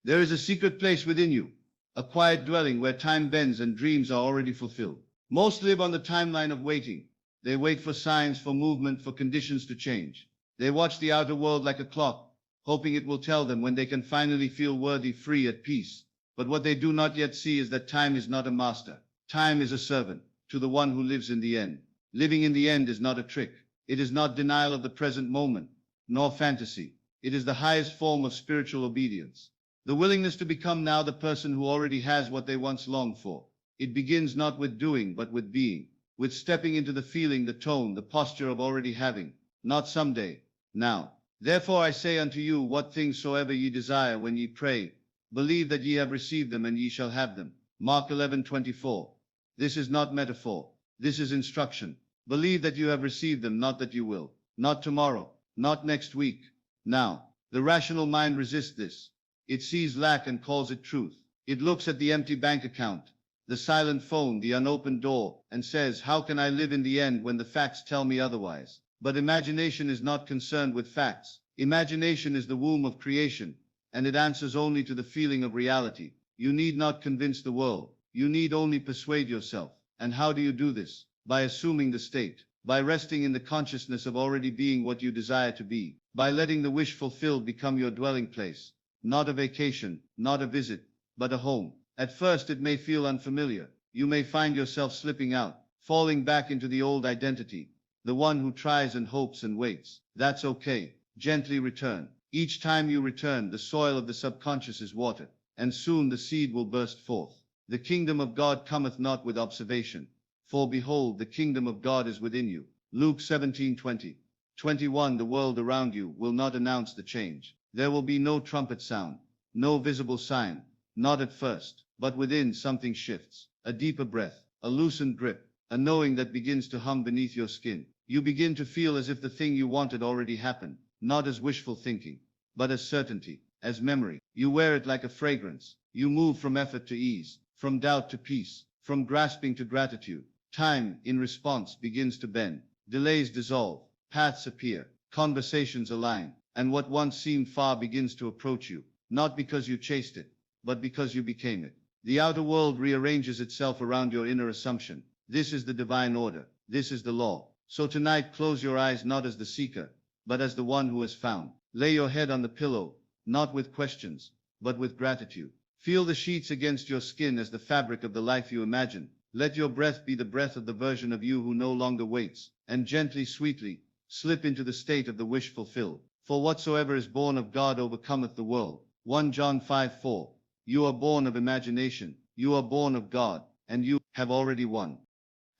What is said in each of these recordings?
There is a secret place within you, a quiet dwelling where time bends and dreams are already fulfilled. Most live on the timeline of waiting. They wait for signs, for movement, for conditions to change. They watch the outer world like a clock, hoping it will tell them when they can finally feel worthy, free, at peace. But what they do not yet see is that time is not a master. Time is a servant to the one who lives in the end. Living in the end is not a trick. It is not denial of the present moment, nor fantasy. It is the highest form of spiritual obedience. The willingness to become now the person who already has what they once longed for. It begins not with doing, but with being, with stepping into the feeling, the tone, the posture of already having, not someday, now. Therefore I say unto you, what things soever ye desire when ye pray, believe that ye have received them, and ye shall have them. Mark 11:24. This is not metaphor. This is instruction. Believe that you have received them, not that you will, not tomorrow, not next week, now. The rational mind resists this. It sees lack and calls it truth. It looks at the empty bank account, the silent phone, the unopened door, and says, how can I live in the end when the facts tell me otherwise? But imagination is not concerned with facts. Imagination is the womb of creation, and it answers only to the feeling of reality. You need not convince the world. You need only persuade yourself. And how do you do this? By assuming the state, by resting in the consciousness of already being what you desire to be, by letting the wish fulfilled become your dwelling place. Not a vacation, not a visit, but a home. At first it may feel unfamiliar. You may find yourself slipping out, falling back into the old identity, the one who tries and hopes and waits. That's okay. Gently return. Each time you return, the soil of the subconscious is watered, and soon the seed will burst forth. The kingdom of God cometh not with observation, for behold, the kingdom of God is within you. Luke 17:20. 21. The world around you will not announce the change. There will be no trumpet sound, no visible sign, not at first, but within something shifts, a deeper breath, a loosened grip, a knowing that begins to hum beneath your skin. You begin to feel as if the thing you wanted already happened, not as wishful thinking, but as certainty, as memory. You wear it like a fragrance. You move from effort to ease, from doubt to peace, from grasping to gratitude. Time, in response, begins to bend. Delays dissolve, paths appear, conversations align, and what once seemed far begins to approach you, not because you chased it, but because you became it. The outer world rearranges itself around your inner assumption. This is the divine order. This is the law. So tonight, close your eyes not as the seeker, but as the one who has found. Lay your head on the pillow, not with questions, but with gratitude. Feel the sheets against your skin as the fabric of the life you imagine. Let your breath be the breath of the version of you who no longer waits, and gently, sweetly, slip into the state of the wish fulfilled. For whatsoever is born of God overcometh the world. 1 John 5:4. You are born of imagination, you are born of God, and you have already won.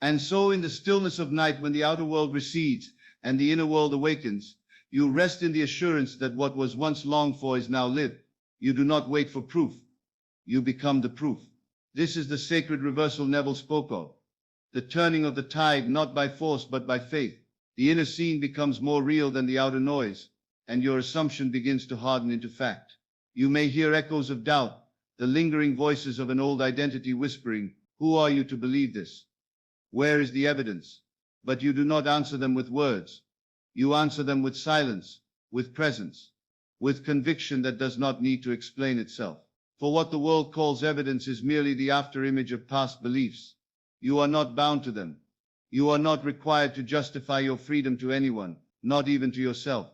And so in the stillness of night, when the outer world recedes and the inner world awakens, you rest in the assurance that what was once longed for is now lived. You do not wait for proof. You become the proof. This is the sacred reversal Neville spoke of. The turning of the tide, not by force but by faith. The inner scene becomes more real than the outer noise, and your assumption begins to harden into fact. You may hear echoes of doubt, the lingering voices of an old identity whispering, who are you to believe this? Where is the evidence? But you do not answer them with words. You answer them with silence, with presence, with conviction that does not need to explain itself. For what the world calls evidence is merely the after-image of past beliefs. You are not bound to them. You are not required to justify your freedom to anyone, not even to yourself.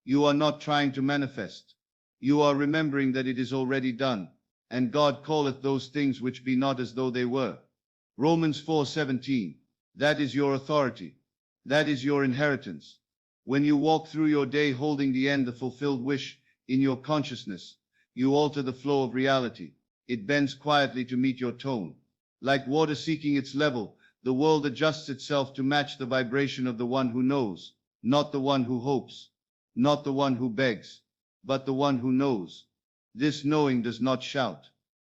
You are not trying to manifest. You are remembering that it is already done, and God calleth those things which be not as though they were. Romans 4:17. That is your authority. That is your inheritance. When you walk through your day holding the end, the fulfilled wish, in your consciousness, you alter the flow of reality. It bends quietly to meet your tone. Like water seeking its level, the world adjusts itself to match the vibration of the one who knows, not the one who hopes, not the one who begs, but the one who knows. This knowing does not shout.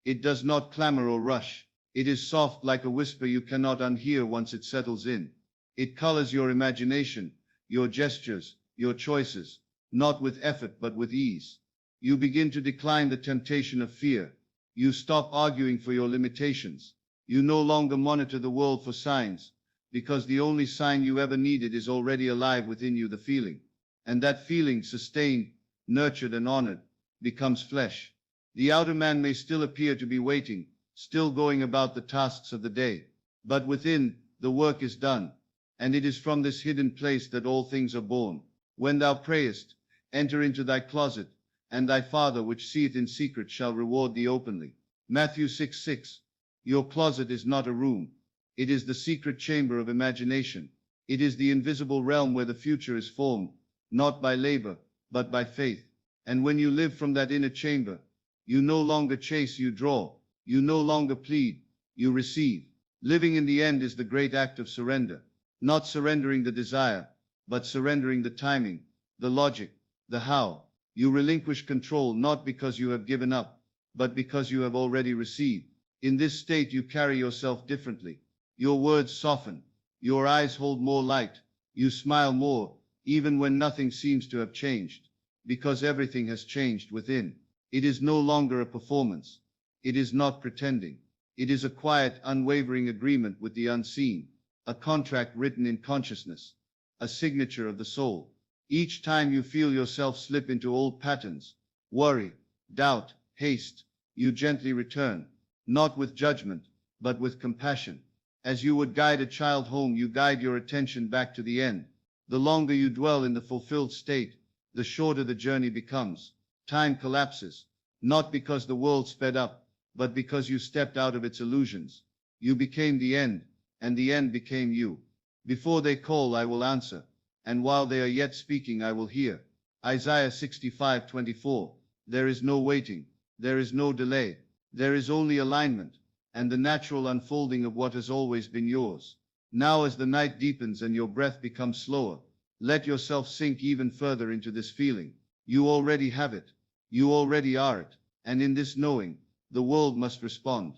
It does not clamor or rush. It is soft like a whisper you cannot unhear once it settles in. It colors your imagination, your gestures, your choices, not with effort but with ease. You begin to decline the temptation of fear. You stop arguing for your limitations. You no longer monitor the world for signs, because the only sign you ever needed is already alive within you, the feeling. And that feeling, sustained, nurtured and honored, becomes flesh. The outer man may still appear to be waiting, still going about the tasks of the day, but within, the work is done, and it is from this hidden place that all things are born. When thou prayest, enter into thy closet, and thy Father which seeth in secret shall reward thee openly. Matthew 6:6. Your closet is not a room. It is the secret chamber of imagination. It is the invisible realm where the future is formed, not by labor, but by faith. And when you live from that inner chamber, you no longer chase, you draw. You no longer plead, you receive. Living in the end is the great act of surrender. Not surrendering the desire, but surrendering the timing, the logic, the how. You relinquish control not because you have given up, but because you have already received. In this state you carry yourself differently. Your words soften. Your eyes hold more light. You smile more, even when nothing seems to have changed, because everything has changed within. It is no longer a performance. It is not pretending. It is a quiet, unwavering agreement with the unseen, a contract written in consciousness, a signature of the soul. Each time you feel yourself slip into old patterns, worry, doubt, haste, you gently return, not with judgment, but with compassion. As you would guide a child home, you guide your attention back to the end. The longer you dwell in the fulfilled state, the shorter the journey becomes. Time collapses, not because the world sped up, but because you stepped out of its illusions. You became the end, and the end became you. Before they call, I will answer, and while they are yet speaking, I will hear. Isaiah 65:24. There is no waiting, there is no delay, there is only alignment, and the natural unfolding of what has always been yours. Now as the night deepens and your breath becomes slower, let yourself sink even further into this feeling. You already have it. You already are it. And in this knowing, the world must respond.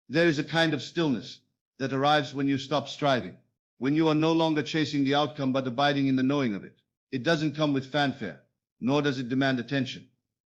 There is a kind of stillness that arrives when you stop striving, when you are no longer chasing the outcome but abiding in the knowing of it. It doesn't come with fanfare, nor does it demand attention.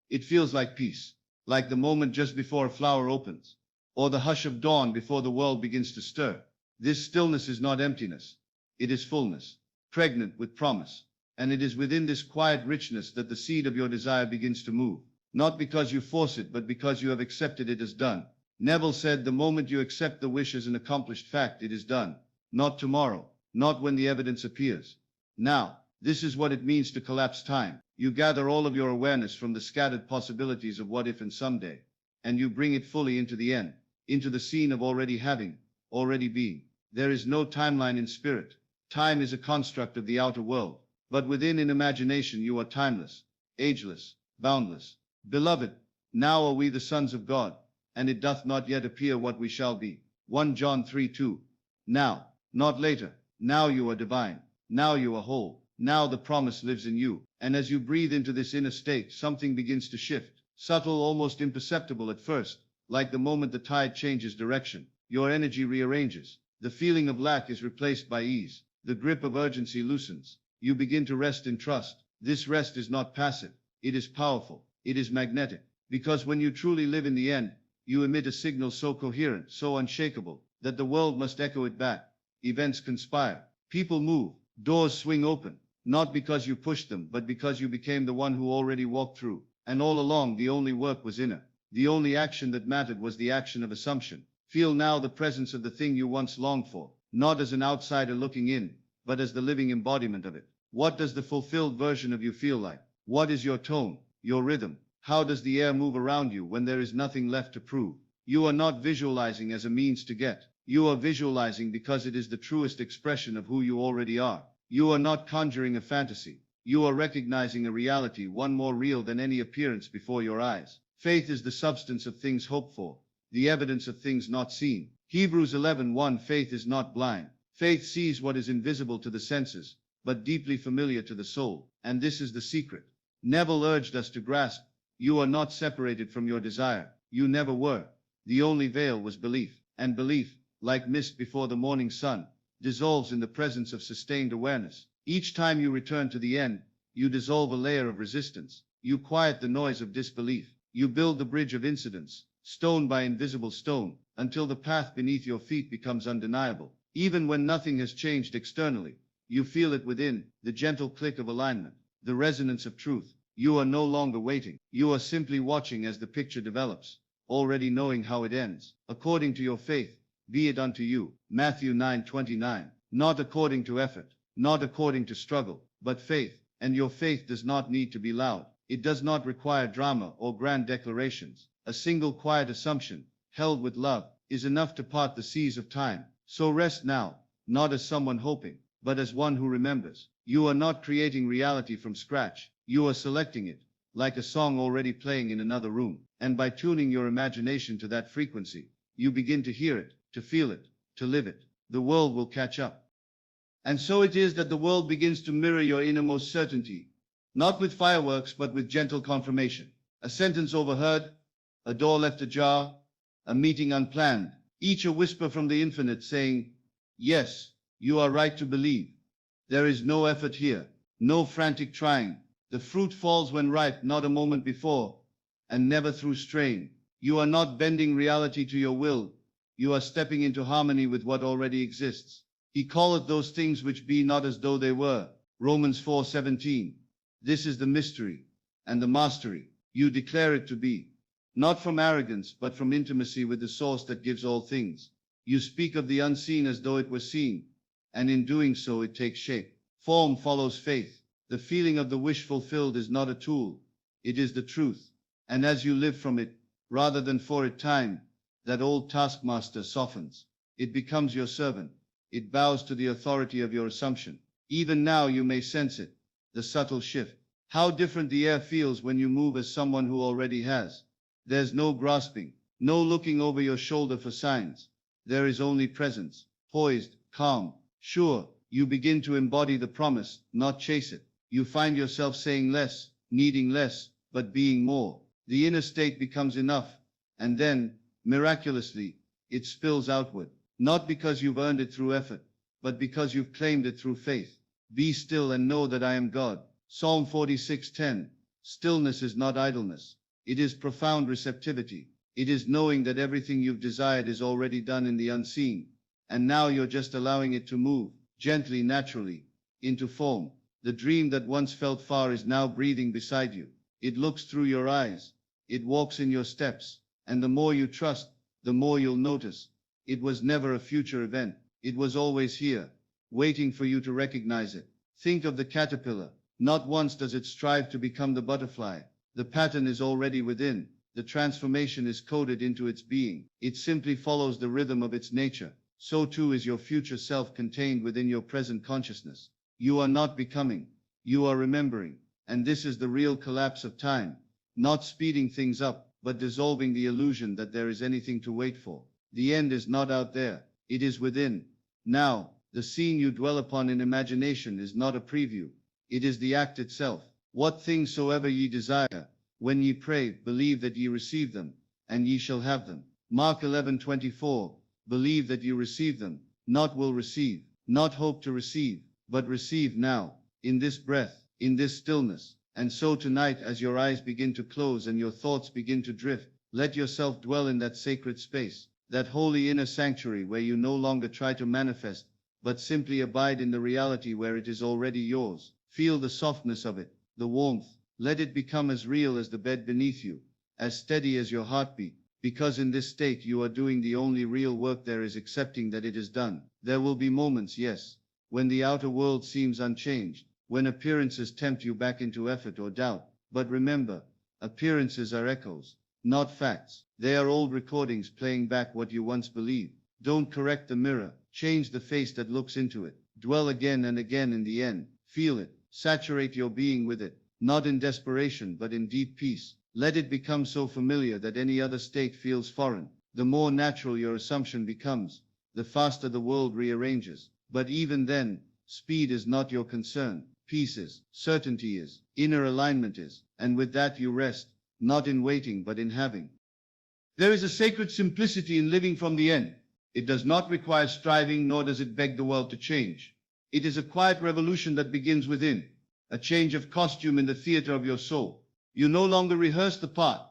It feels like peace, like the moment just before a flower opens, or the hush of dawn before the world begins to stir. This stillness is not emptiness. It is fullness, pregnant with promise. And it is within this quiet richness that the seed of your desire begins to move, not because you force it, but because you have accepted it as done. Neville said, the moment you accept the wish as an accomplished fact, it is done. Not tomorrow, not when the evidence appears. Now, this is what it means to collapse time. You gather all of your awareness from the scattered possibilities of what if and someday, and you bring it fully into the end, into the scene of already having, already being. There is no timeline in spirit. Time is a construct of the outer world, but within, in imagination, you are timeless, ageless, boundless. Beloved, now are we the sons of God, and it doth not yet appear what we shall be. 1 John 3:2. Now, not later. Now you are divine. Now you are whole. Now the promise lives in you. And as you breathe into this inner state, something begins to shift. Subtle, almost imperceptible at first, like the moment the tide changes direction. Your energy rearranges. The feeling of lack is replaced by ease. The grip of urgency loosens. You begin to rest in trust. This rest is not passive. It is powerful. It is magnetic. Because when you truly live in the end, you emit a signal so coherent, so unshakable, that the world must echo it back. Events conspire. People move. Doors swing open. Not because you pushed them, but because you became the one who already walked through. And all along, the only work was inner. The only action that mattered was the action of assumption. Feel now the presence of the thing you once longed for, not as an outsider looking in, but as the living embodiment of it. What does the fulfilled version of you feel like? What is your tone, your rhythm? How does the air move around you when there is nothing left to prove? You are not visualizing as a means to get. You are visualizing because it is the truest expression of who you already are. You are not conjuring a fantasy. You are recognizing a reality, one more real than any appearance before your eyes. Faith is the substance of things hoped for, the evidence of things not seen. Hebrews 11:1. Faith is not blind. Faith sees what is invisible to the senses, but deeply familiar to the soul. And this is the secret. Neville urged us to grasp. You are not separated from your desire. You never were. The only veil was belief. And belief, like mist before the morning sun, dissolves in the presence of sustained awareness. Each time you return to the end, you dissolve a layer of resistance. You quiet the noise of disbelief. You build the bridge of incidence, stone by invisible stone, until the path beneath your feet becomes undeniable. Even when nothing has changed externally, you feel it within, the gentle click of alignment, the resonance of truth. You are no longer waiting. You are simply watching as the picture develops, already knowing how it ends. According to your faith, be it unto you. Matthew 9:29. Not according to effort, not according to struggle, but faith. And your faith does not need to be loud. It does not require drama or grand declarations. A single quiet assumption, held with love, is enough to part the seas of time. So rest now, not as someone hoping, but as one who remembers. You are not creating reality from scratch. You are selecting it, like a song already playing in another room. And by tuning your imagination to that frequency, you begin to hear it, to feel it, to live it. The world will catch up. And so it is that the world begins to mirror your innermost certainty, not with fireworks, but with gentle confirmation. A sentence overheard, a door left ajar, a meeting unplanned, each a whisper from the infinite saying, yes, you are right to believe. There is no effort here, no frantic trying. The fruit falls when ripe, not a moment before, and never through strain. You are not bending reality to your will. You are stepping into harmony with what already exists. He calleth those things which be not as though they were. Romans 4:17. This is the mystery and the mastery. You declare it to be, not from arrogance, but from intimacy with the source that gives all things. You speak of the unseen as though it were seen, and in doing so it takes shape. Form follows faith. The feeling of the wish fulfilled is not a tool, it is the truth. And as you live from it, rather than for it, time, that old taskmaster softens. It becomes your servant. It bows to the authority of your assumption. Even now you may sense it, the subtle shift. How different the air feels when you move as someone who already has. There's no grasping, no looking over your shoulder for signs. There is only presence, poised, calm, sure. You begin to embody the promise, not chase it. You find yourself saying less, needing less, but being more. The inner state becomes enough, and then, miraculously, it spills outward. Not because you've earned it through effort, but because you've claimed it through faith. Be still and know that I am God. Psalm 46:10. Stillness is not idleness. It is profound receptivity. It is knowing that everything you've desired is already done in the unseen, and now you're just allowing it to move, gently, naturally, into form. The dream that once felt far is now breathing beside you. It looks through your eyes. It walks in your steps. And the more you trust, the more you'll notice. It was never a future event. It was always here, waiting for you to recognize it. Think of the caterpillar. Not once does it strive to become the butterfly. The pattern is already within. The transformation is coded into its being. It simply follows the rhythm of its nature. So too is your future self contained within your present consciousness. You are not becoming. You are remembering. And this is the real collapse of time. Not speeding things up, but dissolving the illusion that there is anything to wait for. The end is not out there. It is within. Now, the scene you dwell upon in imagination is not a preview. It is the act itself. What things soever ye desire, when ye pray, believe that ye receive them, and ye shall have them. Mark 11:24. Believe that you receive them, not will receive, not hope to receive, but receive now, in this breath, in this stillness. And so tonight, as your eyes begin to close and your thoughts begin to drift, let yourself dwell in that sacred space, that holy inner sanctuary where you no longer try to manifest, but simply abide in the reality where it is already yours. Feel the softness of it, the warmth. Let it become as real as the bed beneath you, as steady as your heartbeat, because in this state you are doing the only real work there is, accepting that it is done. There will be moments, yes, when the outer world seems unchanged, when appearances tempt you back into effort or doubt. But remember, appearances are echoes, not facts. They are old recordings playing back what you once believed. Don't correct the mirror, change the face that looks into it. Dwell again and again in the end. Feel it, saturate your being with it, not in desperation but in deep peace. Let it become so familiar that any other state feels foreign. The more natural your assumption becomes, the faster the world rearranges. But even then, speed is not your concern. Peace is, certainty is, inner alignment is, and with that you rest, not in waiting but in having. There is a sacred simplicity in living from the end. It does not require striving, nor does it beg the world to change. It is a quiet revolution that begins within, a change of costume in the theater of your soul. You no longer rehearse the part.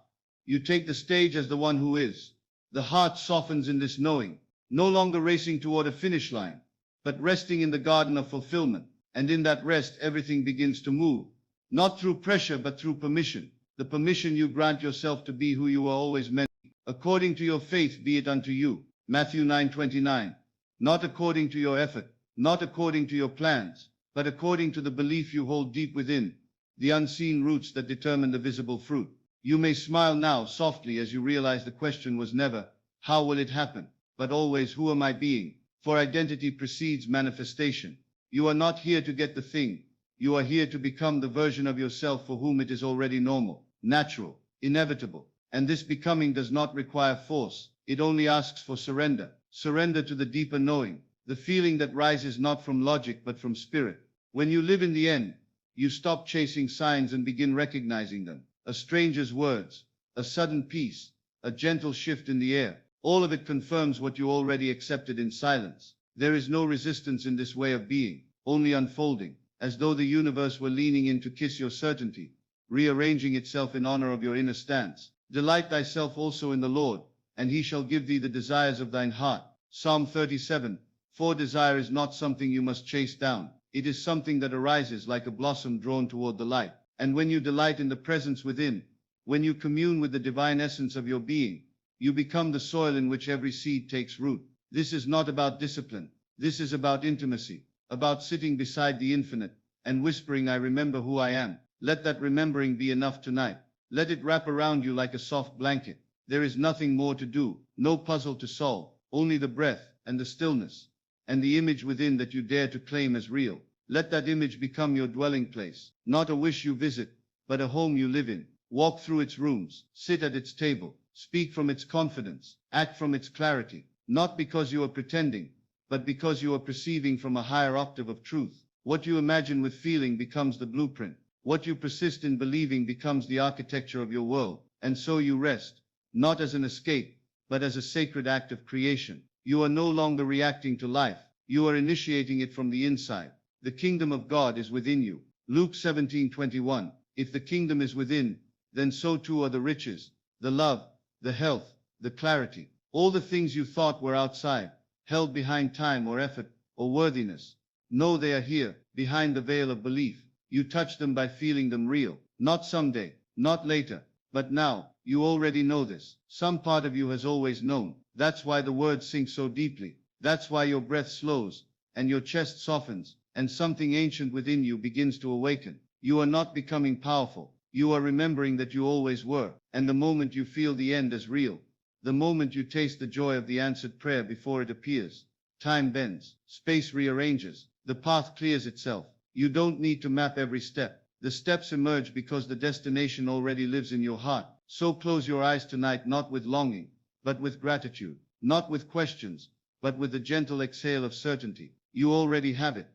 You take the stage as the one who is. The heart softens in this knowing, no longer racing toward a finish line, but resting in the garden of fulfillment. And in that rest, everything begins to move, Not through pressure, but through permission. The permission you grant yourself to be who you were always meant to be. According to your faith be it unto you. Matthew 9:29. Not according to your effort, not according to your plans, but according to the belief you hold deep within, the unseen roots that determine the visible fruit. You may smile now softly as you realize the question was never, how will it happen? But always, who am I being? For identity precedes manifestation. You are not here to get the thing. You are here to become the version of yourself for whom it is already normal, natural, inevitable. And this becoming does not require force. It only asks for surrender. Surrender to the deeper knowing, the feeling that rises not from logic but from spirit. When you live in the end, you stop chasing signs and begin recognizing them. A stranger's words, a sudden peace, a gentle shift in the air. All of it confirms what you already accepted in silence. There is no resistance in this way of being, only unfolding, as though the universe were leaning in to kiss your certainty, rearranging itself in honor of your inner stance. Delight thyself also in the Lord, and he shall give thee the desires of thine heart. Psalm 37. For desire is not something you must chase down. It is something that arises like a blossom drawn toward the light. And when you delight in the presence within, when you commune with the divine essence of your being, you become the soil in which every seed takes root. This is not about discipline. This is about intimacy, about sitting beside the infinite and whispering, I remember who I am. Let that remembering be enough tonight. Let it wrap around you like a soft blanket. There is nothing more to do, no puzzle to solve, only the breath and the stillness and the image within that you dare to claim as real. Let that image become your dwelling place, not a wish you visit, but a home you live in. Walk through its rooms, sit at its table, speak from its confidence, act from its clarity, not because you are pretending, but because you are perceiving from a higher octave of truth. What you imagine with feeling becomes the blueprint. What you persist in believing becomes the architecture of your world. And so you rest, not as an escape, but as a sacred act of creation. You are no longer reacting to life. You are initiating it from the inside. The kingdom of God is within you. Luke 17:21. If the kingdom is within, then so too are the riches, the love, the health, the clarity. All the things you thought were outside, held behind time or effort or worthiness. No, they are here, behind the veil of belief. You touch them by feeling them real. Not someday, not later, but now. You already know this. Some part of you has always known. That's why the words sink so deeply. That's why your breath slows, and your chest softens, and something ancient within you begins to awaken. You are not becoming powerful. You are remembering that you always were. And the moment you feel the end as real, the moment you taste the joy of the answered prayer before it appears, time bends, space rearranges, the path clears itself. You don't need to map every step. The steps emerge because the destination already lives in your heart. So close your eyes tonight, not with longing, but with gratitude, not with questions, but with the gentle exhale of certainty. You already have it.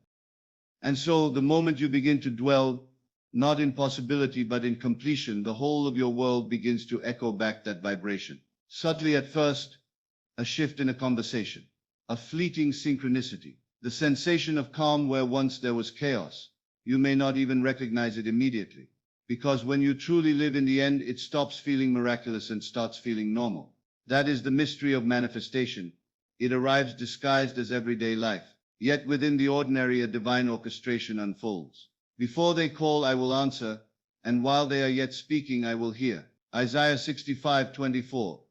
And so the moment you begin to dwell, not in possibility but in completion, the whole of your world begins to echo back that vibration. Subtly at first, a shift in a conversation, a fleeting synchronicity, the sensation of calm where once there was chaos. You may not even recognize it immediately, because when you truly live in the end, it stops feeling miraculous and starts feeling normal. That is the mystery of manifestation. It arrives disguised as everyday life, yet within the ordinary a divine orchestration unfolds. Before they call, I will answer, and while they are yet speaking, I will hear. Isaiah 65:24.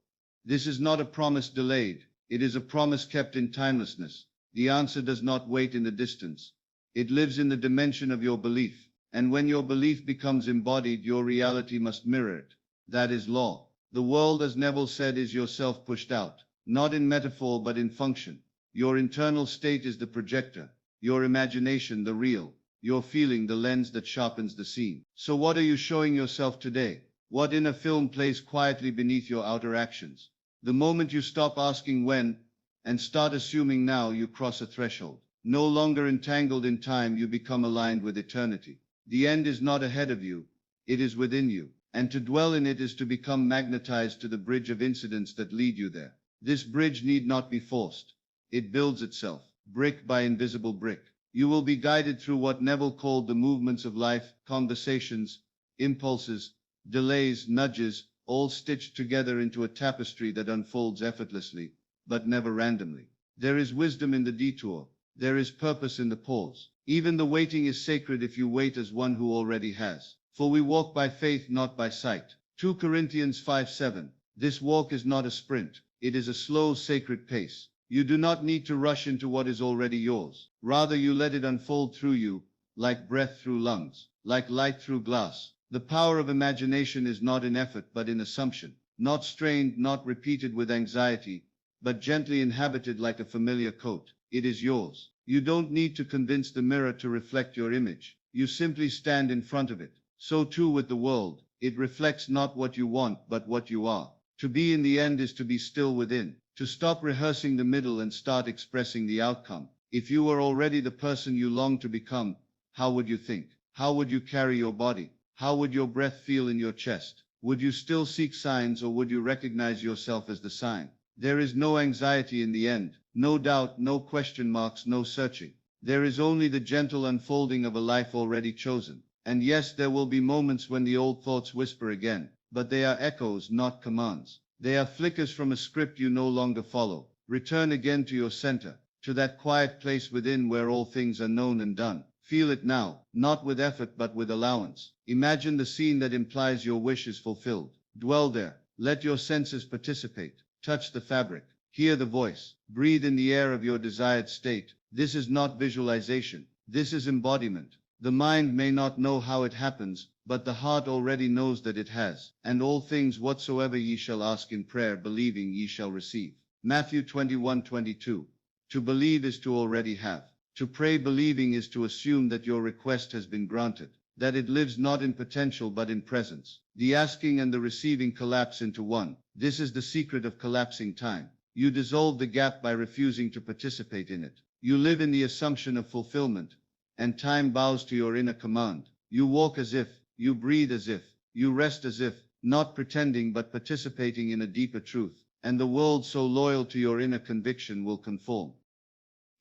This is not a promise delayed. It is a promise kept in timelessness. The answer does not wait in the distance. It lives in the dimension of your belief. And when your belief becomes embodied, your reality must mirror it. That is law. The world, as Neville said, is yourself pushed out, not in metaphor but in function. Your internal state is the projector, your imagination the real, your feeling the lens that sharpens the scene. So what are you showing yourself today? What inner film plays quietly beneath your outer actions? The moment you stop asking when and start assuming now, you cross a threshold. No longer entangled in time, you become aligned with eternity. The end is not ahead of you, it is within you, and to dwell in it is to become magnetized to the bridge of incidents that lead you there. This bridge need not be forced. It builds itself, brick by invisible brick. You will be guided through what Neville called the movements of life, conversations, impulses, delays, nudges, all stitched together into a tapestry that unfolds effortlessly, but never randomly. There is wisdom in the detour. There is purpose in the pause. Even the waiting is sacred if you wait as one who already has. For we walk by faith, not by sight. 2 Corinthians 5:7. This walk is not a sprint. It is a slow, sacred pace. You do not need to rush into what is already yours. Rather, you let it unfold through you, like breath through lungs, like light through glass. The power of imagination is not in effort, but in assumption. Not strained, not repeated with anxiety, but gently inhabited like a familiar coat. It is yours. You don't need to convince the mirror to reflect your image. You simply stand in front of it. So too with the world. It reflects not what you want, but what you are. To be in the end is to be still within. To stop rehearsing the middle and start expressing the outcome. If you were already the person you long to become, how would you think? How would you carry your body? How would your breath feel in your chest? Would you still seek signs, or would you recognize yourself as the sign? There is no anxiety in the end, no doubt, no question marks, no searching. There is only the gentle unfolding of a life already chosen. And yes, there will be moments when the old thoughts whisper again, but they are echoes, not commands. They are flickers from a script you no longer follow. Return again to your center, to that quiet place within where all things are known and done. Feel it now, not with effort but with allowance. Imagine the scene that implies your wish is fulfilled. Dwell there. Let your senses participate. Touch the fabric. Hear the voice. Breathe in the air of your desired state. This is not visualization. This is embodiment. The mind may not know how it happens, but the heart already knows that it has. And all things whatsoever ye shall ask in prayer, believing, ye shall receive. Matthew 21:22. To believe is to already have. To pray believing is to assume that your request has been granted, that it lives not in potential but in presence. The asking and the receiving collapse into one. This is the secret of collapsing time. You dissolve the gap by refusing to participate in it. You live in the assumption of fulfillment, and time bows to your inner command. You walk as if, you breathe as if, you rest as if, not pretending but participating in a deeper truth. And the world so loyal to your inner conviction will conform.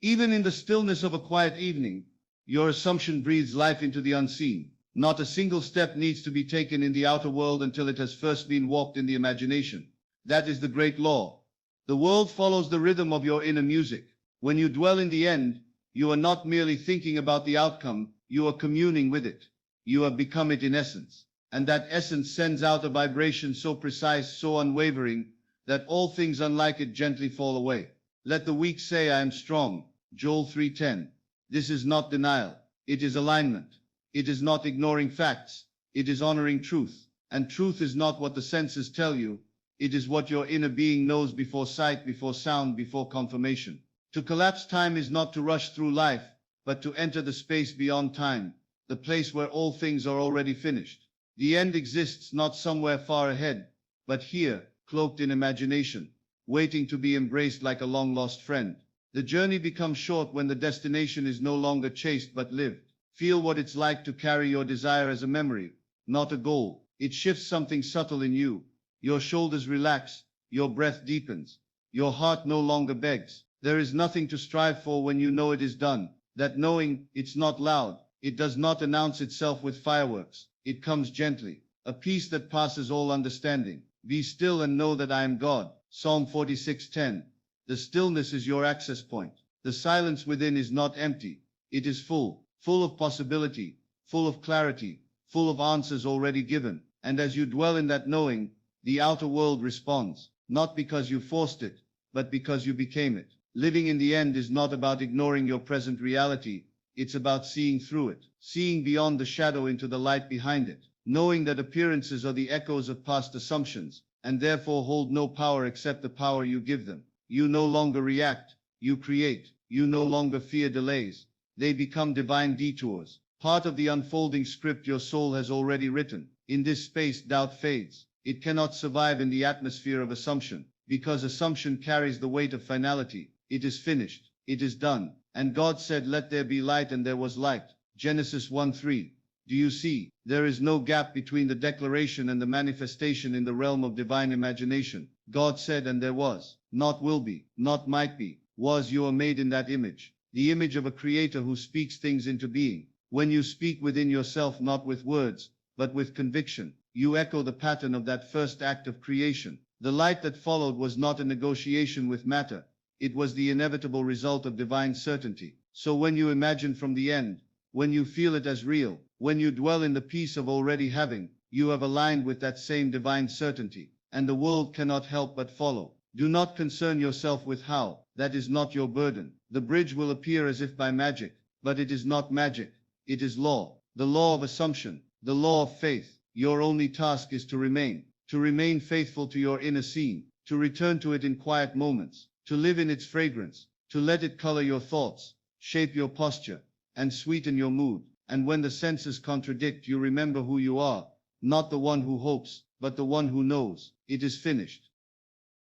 Even in the stillness of a quiet evening, your assumption breathes life into the unseen. Not a single step needs to be taken in the outer world until it has first been walked in the imagination. That is the great law. The world follows the rhythm of your inner music. When you dwell in the end, you are not merely thinking about the outcome, you are communing with it. You have become it in essence. And that essence sends out a vibration so precise, so unwavering, that all things unlike it gently fall away. Let the weak say, I am strong. Joel 3:10. This is not denial. It is alignment. It is not ignoring facts. It is honoring truth. And truth is not what the senses tell you. It is what your inner being knows before sight, before sound, before confirmation. To collapse time is not to rush through life, but to enter the space beyond time, the place where all things are already finished. The end exists not somewhere far ahead, but here, cloaked in imagination, waiting to be embraced like a long-lost friend. The journey becomes short when the destination is no longer chased but lived. Feel what it's like to carry your desire as a memory, not a goal. It shifts something subtle in you. Your shoulders relax, your breath deepens, your heart no longer begs. There is nothing to strive for when you know it is done. That knowing, it's not loud. It does not announce itself with fireworks. It comes gently. A peace that passes all understanding. Be still and know that I am God. Psalm 46:10. The stillness is your access point. The silence within is not empty. It is full of possibility, full of clarity, full of answers already given. And as you dwell in that knowing, the outer world responds, not because you forced it, but because you became it. Living in the end is not about ignoring your present reality. It's about seeing through it, seeing beyond the shadow into the light behind it, knowing that appearances are the echoes of past assumptions, and therefore hold no power except the power you give them. You no longer react, you create. You no longer fear delays. They become divine detours, part of the unfolding script your soul has already written. In this space, doubt fades. It cannot survive in the atmosphere of assumption, because assumption carries the weight of finality. It is finished. It is done. And God said, let there be light, and there was light. Genesis 1:3. Do you see? There is no gap between the declaration and the manifestation in the realm of divine imagination. God said, and there was. Not will be, not might be, was. You are made in that image. The image of a creator who speaks things into being. When you speak within yourself, not with words, but with conviction, you echo the pattern of that first act of creation. The light that followed was not a negotiation with matter. It was the inevitable result of divine certainty. So when you imagine from the end, when you feel it as real, When you dwell in the peace of already having, you have aligned with that same divine certainty, and the world cannot help but follow. Do not concern yourself with how, that is not your burden. The bridge will appear as if by magic, but it is not magic, it is law, the law of assumption, the law of faith. Your only task is to remain faithful to your inner scene, to return to it in quiet moments, to live in its fragrance, to let it color your thoughts, shape your posture, and sweeten your mood. And when the senses contradict, you remember who you are, not the one who hopes, but the one who knows. It is finished.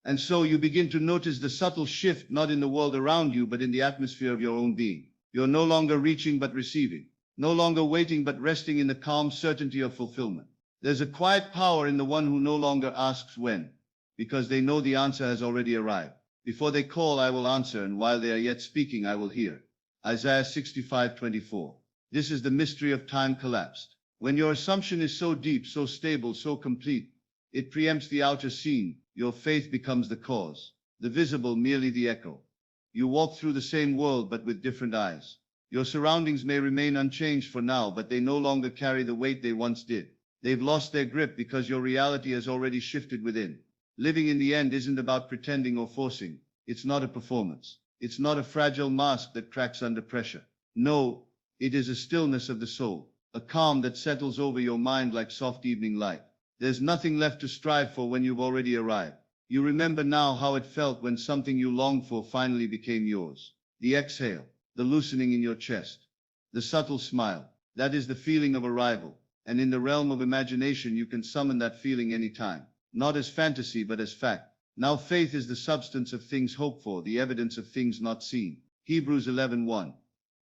And so you begin to notice the subtle shift, not in the world around you, but in the atmosphere of your own being. You're no longer reaching but receiving, no longer waiting but resting in the calm certainty of fulfillment. There's a quiet power in the one who no longer asks when, because they know the answer has already arrived. Before they call, I will answer, and while they are yet speaking, I will hear. Isaiah 65:24. This is the mystery of time collapsed. When your assumption is so deep, so stable, so complete, it preempts the outer scene. Your faith becomes the cause, the visible merely the echo. You walk through the same world but with different eyes. Your surroundings may remain unchanged for now, but they no longer carry the weight they once did. They've lost their grip because your reality has already shifted within. Living in the end isn't about pretending or forcing. It's not a performance. It's not a fragile mask that cracks under pressure. No, it is a stillness of the soul, a calm that settles over your mind like soft evening light. There's nothing left to strive for when you've already arrived. You remember now how it felt when something you longed for finally became yours. The exhale, the loosening in your chest, the subtle smile. That is the feeling of arrival. And in the realm of imagination, you can summon that feeling anytime, not as fantasy but as fact. Now faith is the substance of things hoped for, the evidence of things not seen. Hebrews 11:1.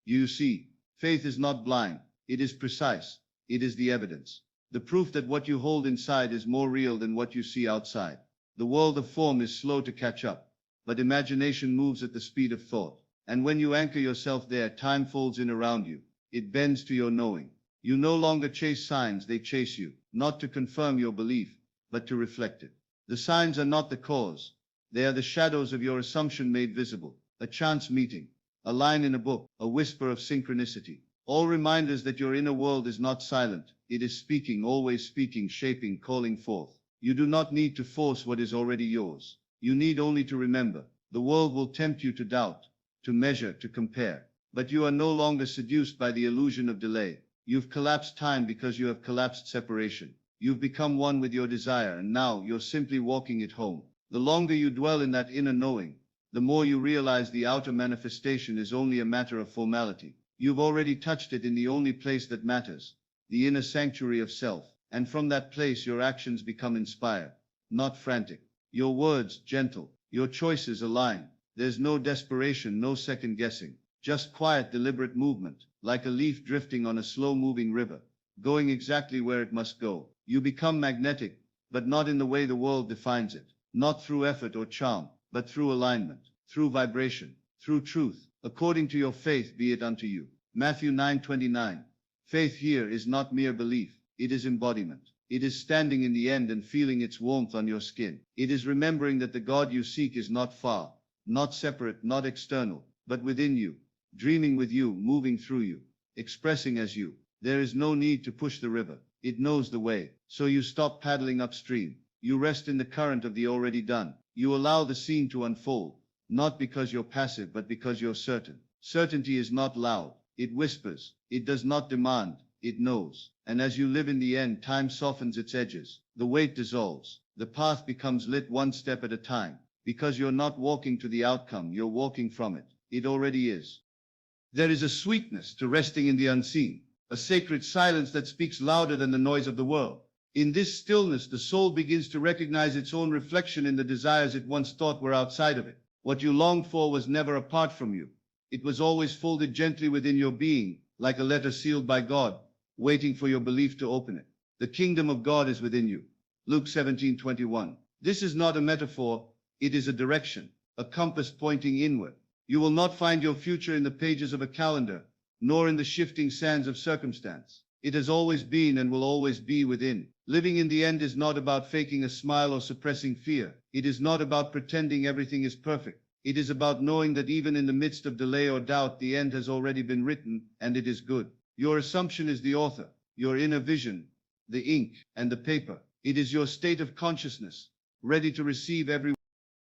You see, faith is not blind, it is precise, it is the evidence. The proof that what you hold inside is more real than what you see outside. The world of form is slow to catch up, but imagination moves at the speed of thought. And when you anchor yourself there, time folds in around you. It bends to your knowing. You no longer chase signs, they chase you, not to confirm your belief, but to reflect it. The signs are not the cause. They are the shadows of your assumption made visible. A chance meeting, a line in a book, a whisper of synchronicity. All reminders that your inner world is not silent. It is speaking, always speaking, shaping, calling forth. You do not need to force what is already yours. You need only to remember. The world will tempt you to doubt, to measure, to compare. But you are no longer seduced by the illusion of delay. You've collapsed time because you have collapsed separation. You've become one with your desire, and now you're simply walking it home. The longer you dwell in that inner knowing, the more you realize the outer manifestation is only a matter of formality. You've already touched it in the only place that matters, the inner sanctuary of self. And from that place your actions become inspired, not frantic. Your words gentle, your choices aligned. There's no desperation, no second guessing, just quiet, deliberate movement, like a leaf drifting on a slow-moving river, going exactly where it must go. You become magnetic, but not in the way the world defines it, not through effort or charm, but through alignment, through vibration, through truth. According to your faith be it unto you. Matthew 9:29. Faith here is not mere belief, it is embodiment. It is standing in the end and feeling its warmth on your skin. It is remembering that the God you seek is not far, not separate, not external, but within you, dreaming with you, moving through you, expressing as you. There is no need to push the river. It knows the way. So you stop paddling upstream. You rest in the current of the already done. You allow the scene to unfold, not because you're passive, but because you're certain. Certainty is not loud. It whispers. It does not demand. It knows. And as you live in the end, time softens its edges. The weight dissolves. The path becomes lit one step at a time. Because you're not walking to the outcome, you're walking from it. It already is. There is a sweetness to resting in the unseen, a sacred silence that speaks louder than the noise of the world. In this stillness, the soul begins to recognize its own reflection in the desires it once thought were outside of it. What you longed for was never apart from you. It was always folded gently within your being, like a letter sealed by God, waiting for your belief to open it. The kingdom of God is within you. Luke 17:21. This is not a metaphor, it is a direction, a compass pointing inward. You will not find your future in the pages of a calendar, nor in the shifting sands of circumstance. It has always been and will always be within. Living in the end is not about faking a smile or suppressing fear. It is not about pretending everything is perfect. It is about knowing that even in the midst of delay or doubt, the end has already been written, and it is good. Your assumption is the author. your inner vision, the ink, and the paper. It is your state of consciousness, ready to receive every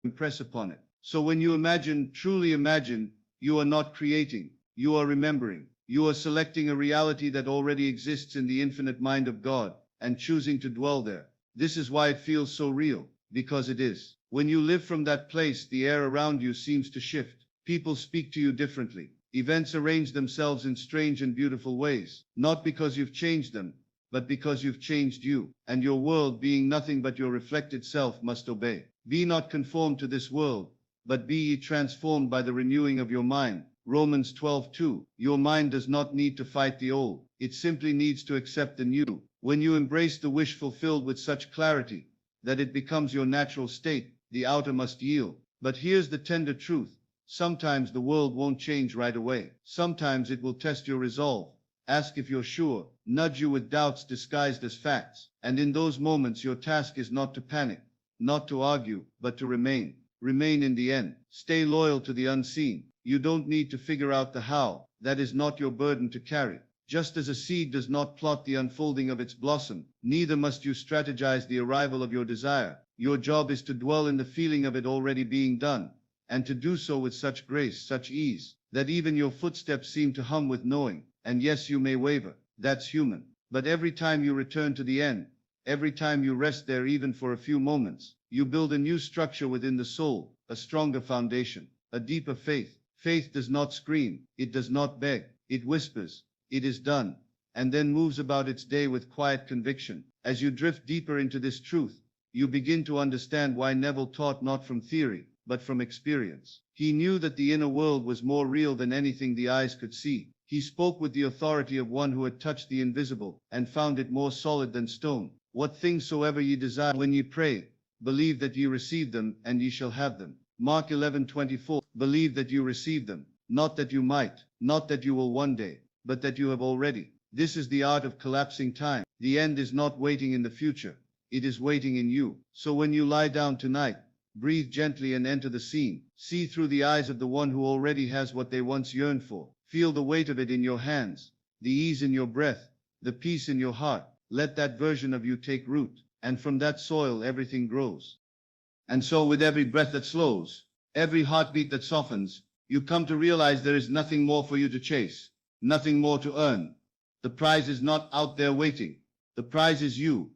impress upon it. So when you imagine, truly imagine, you are not creating, you are remembering. You are selecting a reality that already exists in the infinite mind of God and choosing to dwell there. This is why it feels so real, because it is. When you live from that place, the air around you seems to shift. People speak to you differently. Events arrange themselves in strange and beautiful ways, not because you've changed them, but because you've changed you, and your world, being nothing but your reflected self, must obey. Be not conformed to this world, but be ye transformed by the renewing of your mind. Romans 12:2. Your mind does not need to fight the old, it simply needs to accept the new. When you embrace the wish fulfilled with such clarity that it becomes your natural state, the outer must yield. But here's the tender truth. Sometimes the world won't change right away. Sometimes it will test your resolve, ask if you're sure, nudge you with doubts disguised as facts. And in those moments your task is not to panic, not to argue, but to remain. Remain in the end. Stay loyal to the unseen. You don't need to figure out the how. That is not your burden to carry. Just as a seed does not plot the unfolding of its blossom, neither must you strategize the arrival of your desire. Your job is to dwell in the feeling of it already being done, and to do so with such grace, such ease, that even your footsteps seem to hum with knowing. And yes, you may waver. That's human. But every time you return to the end, every time you rest there even for a few moments, you build a new structure within the soul, a stronger foundation, a deeper faith. Faith does not scream, it does not beg, it whispers, it is done, and then moves about its day with quiet conviction. As you drift deeper into this truth, you begin to understand why Neville taught not from theory, but from experience. He knew that the inner world was more real than anything the eyes could see. He spoke with the authority of one who had touched the invisible, and found it more solid than stone. What things soever ye desire when ye pray, believe that ye receive them, and ye shall have them. Mark 11:24. Believe that you receive them, not that you might, not that you will one day, but that you have already. This is the art of collapsing time. The end is not waiting in the future, it is waiting in you. So when you lie down tonight, breathe gently and enter the scene. See through the eyes of the one who already has what they once yearned for. Feel the weight of it in your hands, the ease in your breath, the peace in your heart. Let that version of you take root, and from that soil everything grows. And so with every breath that slows, every heartbeat that softens, you come to realize there is nothing more for you to chase, nothing more to earn. The prize is not out there waiting. The prize is you,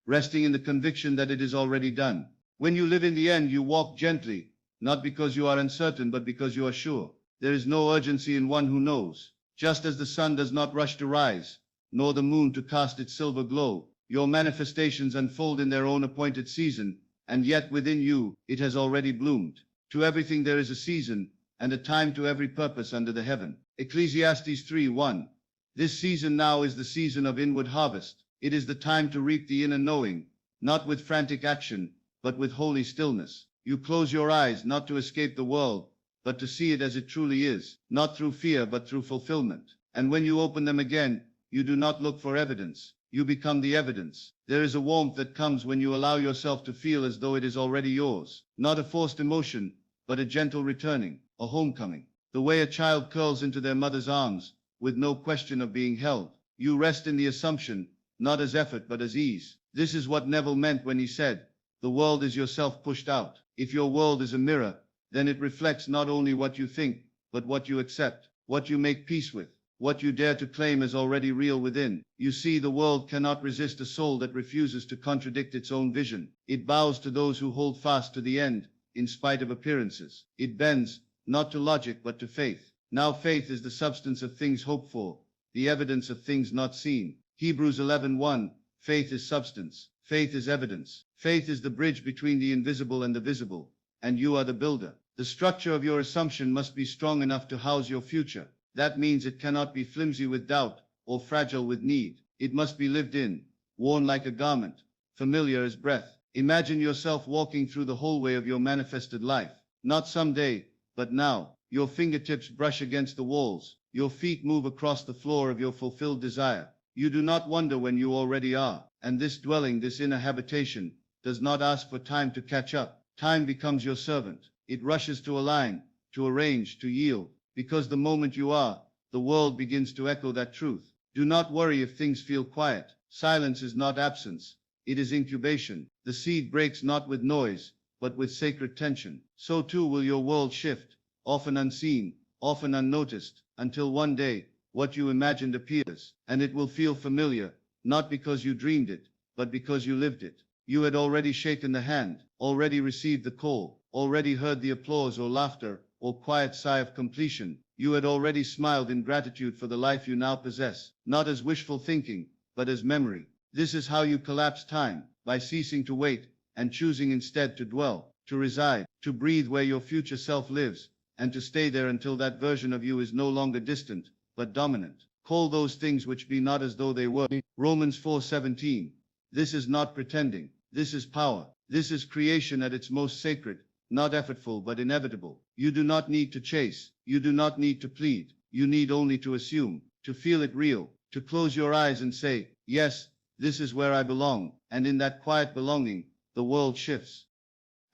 resting in the conviction that it is already done. When you live in the end, you walk gently, not because you are uncertain, but because you are sure. There is no urgency in one who knows. Just as the sun does not rush to rise, nor the moon to cast its silver glow, your manifestations unfold in their own appointed season, and yet within you, it has already bloomed. To everything there is a season, and a time to every purpose under the heaven. Ecclesiastes 3:1. This season now is the season of inward harvest. It is the time to reap the inner knowing, not with frantic action, but with holy stillness. You close your eyes not to escape the world, but to see it as it truly is, not through fear, but through fulfillment. And when you open them again, you do not look for evidence. You become the evidence. There is a warmth that comes when you allow yourself to feel as though it is already yours. Not a forced emotion, but a gentle returning, a homecoming. The way a child curls into their mother's arms, with no question of being held. You rest in the assumption, not as effort but as ease. This is what Neville meant when he said, the world is yourself pushed out. If your world is a mirror, then it reflects not only what you think, but what you accept, what you make peace with, what you dare to claim as already real within. You see, the world cannot resist a soul that refuses to contradict its own vision. It bows to those who hold fast to the end, in spite of appearances. It bends, not to logic but to faith. Now faith is the substance of things hoped for, the evidence of things not seen. Hebrews 11:1. Faith is substance. Faith is evidence. Faith is the bridge between the invisible and the visible, and you are the builder. The structure of your assumption must be strong enough to house your future. That means it cannot be flimsy with doubt or fragile with need. It must be lived in, worn like a garment, familiar as breath. Imagine yourself walking through the hallway of your manifested life, not someday, but now. Your fingertips brush against the walls, your feet move across the floor of your fulfilled desire. You do not wonder when you already are, and this dwelling, this inner habitation, does not ask for time to catch up. Time becomes your servant. It rushes to align, to arrange, to yield, because the moment you are, the world begins to echo that truth. Do not worry if things feel quiet. Silence is not absence. It is incubation. The seed breaks not with noise, but with sacred tension. So too will your world shift, often unseen, often unnoticed, until one day, what you imagined appears, and it will feel familiar, not because you dreamed it, but because you lived it. You had already shaken the hand, already received the call, already heard the applause or laughter, or quiet sigh of completion. You had already smiled in gratitude for the life you now possess, not as wishful thinking, but as memory. This is how you collapse time, by ceasing to wait, and choosing instead to dwell, to reside, to breathe where your future self lives, and to stay there until that version of you is no longer distant, but dominant. Call those things which be not as though they were. Romans 4:17. This is not pretending. This is power. This is creation at its most sacred, not effortful but inevitable. You do not need to chase. You do not need to plead. You need only to assume, to feel it real, to close your eyes and say, yes, this is where I belong. And in that quiet belonging, the world shifts.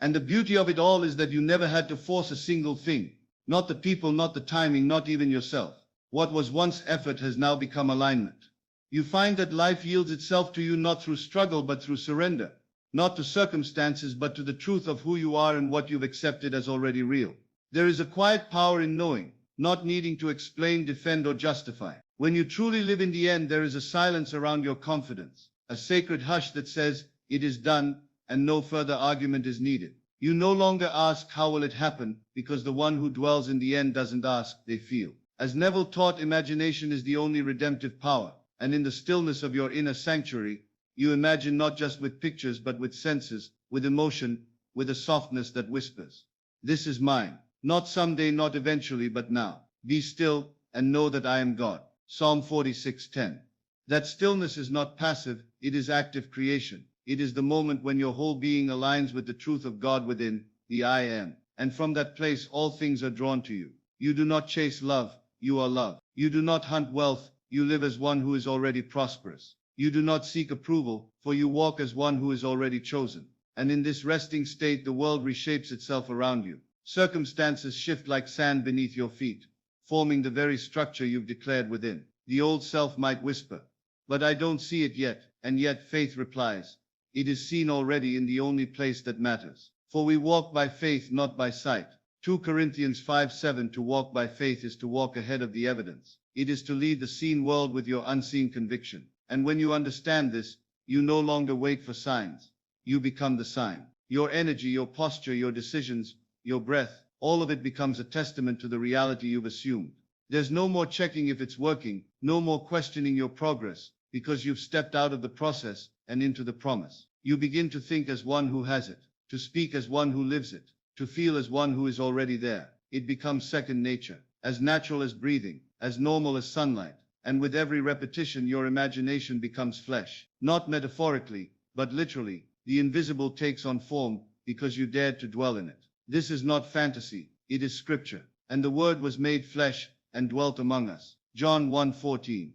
And the beauty of it all is that you never had to force a single thing. Not the people, not the timing, not even yourself. What was once effort has now become alignment. You find that life yields itself to you not through struggle but through surrender. Not to circumstances but to the truth of who you are and what you've accepted as already real. There is a quiet power in knowing, not needing to explain, defend, or justify. When you truly live in the end, there is a silence around your confidence, a sacred hush that says, it is done, and no further argument is needed. You no longer ask, how will it happen, because the one who dwells in the end doesn't ask, they feel. As Neville taught, imagination is the only redemptive power, and in the stillness of your inner sanctuary, you imagine not just with pictures but with senses, with emotion, with a softness that whispers, this is mine, not someday, not eventually, but now. Be still, and know that I am God. Psalm 46:10. That stillness is not passive, it is active creation. It is the moment when your whole being aligns with the truth of God within, the I am, and from that place all things are drawn to you. You do not chase love, you are love. You do not hunt wealth, you live as one who is already prosperous. You do not seek approval, for you walk as one who is already chosen. And in this resting state the world reshapes itself around you. Circumstances shift like sand beneath your feet, forming the very structure you've declared within. The old self might whisper, but I don't see it yet, and yet faith replies, it is seen already in the only place that matters. For we walk by faith, not by sight. 2 Corinthians 5:7. To walk by faith is to walk ahead of the evidence. It is to lead the seen world with your unseen conviction. And when you understand this, you no longer wait for signs. You become the sign. Your energy, your posture, your decisions, your breath, all of it becomes a testament to the reality you've assumed. There's no more checking if it's working, no more questioning your progress, because you've stepped out of the process and into the promise. You begin to think as one who has it, to speak as one who lives it, to feel as one who is already there. It becomes second nature, as natural as breathing, as normal as sunlight. And with every repetition, your imagination becomes flesh. Not metaphorically, but literally. The invisible takes on form because you dared to dwell in it. This is not fantasy, it is scripture. And the Word was made flesh and dwelt among us. John 1:14.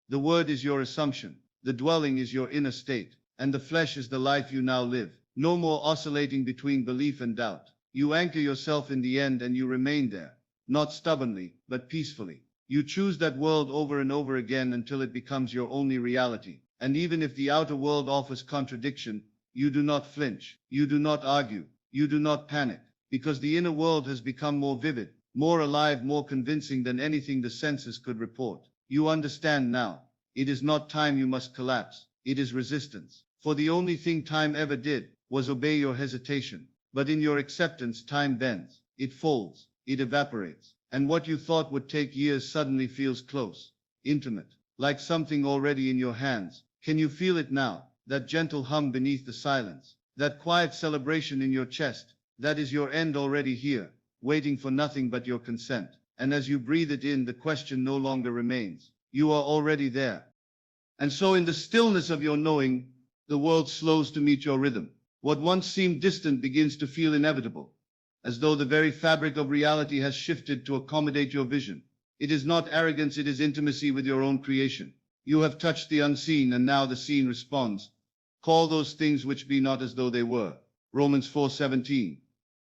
The Word is your assumption. The dwelling is your inner state. And the flesh is the life you now live. No more oscillating between belief and doubt. You anchor yourself in the end and you remain there. Not stubbornly, but peacefully. You choose that world over and over again until it becomes your only reality. And even if the outer world offers contradiction, you do not flinch. You do not argue. You do not panic. Because the inner world has become more vivid, more alive, more convincing than anything the senses could report. You understand now. It is not time you must collapse. It is resistance. For the only thing time ever did was obey your hesitation. But in your acceptance, time bends. It folds. It evaporates. And what you thought would take years suddenly feels close, intimate, like something already in your hands. Can you feel it now? That gentle hum beneath the silence, that quiet celebration in your chest. That is your end already here, waiting for nothing but your consent. And as you breathe it in, the question no longer remains. You are already there. And so in the stillness of your knowing, the world slows to meet your rhythm. What once seemed distant begins to feel inevitable, as though the very fabric of reality has shifted to accommodate your vision. It is not arrogance, it is intimacy with your own creation. You have touched the unseen, and now the seen responds. Call those things which be not as though they were. Romans 4:17.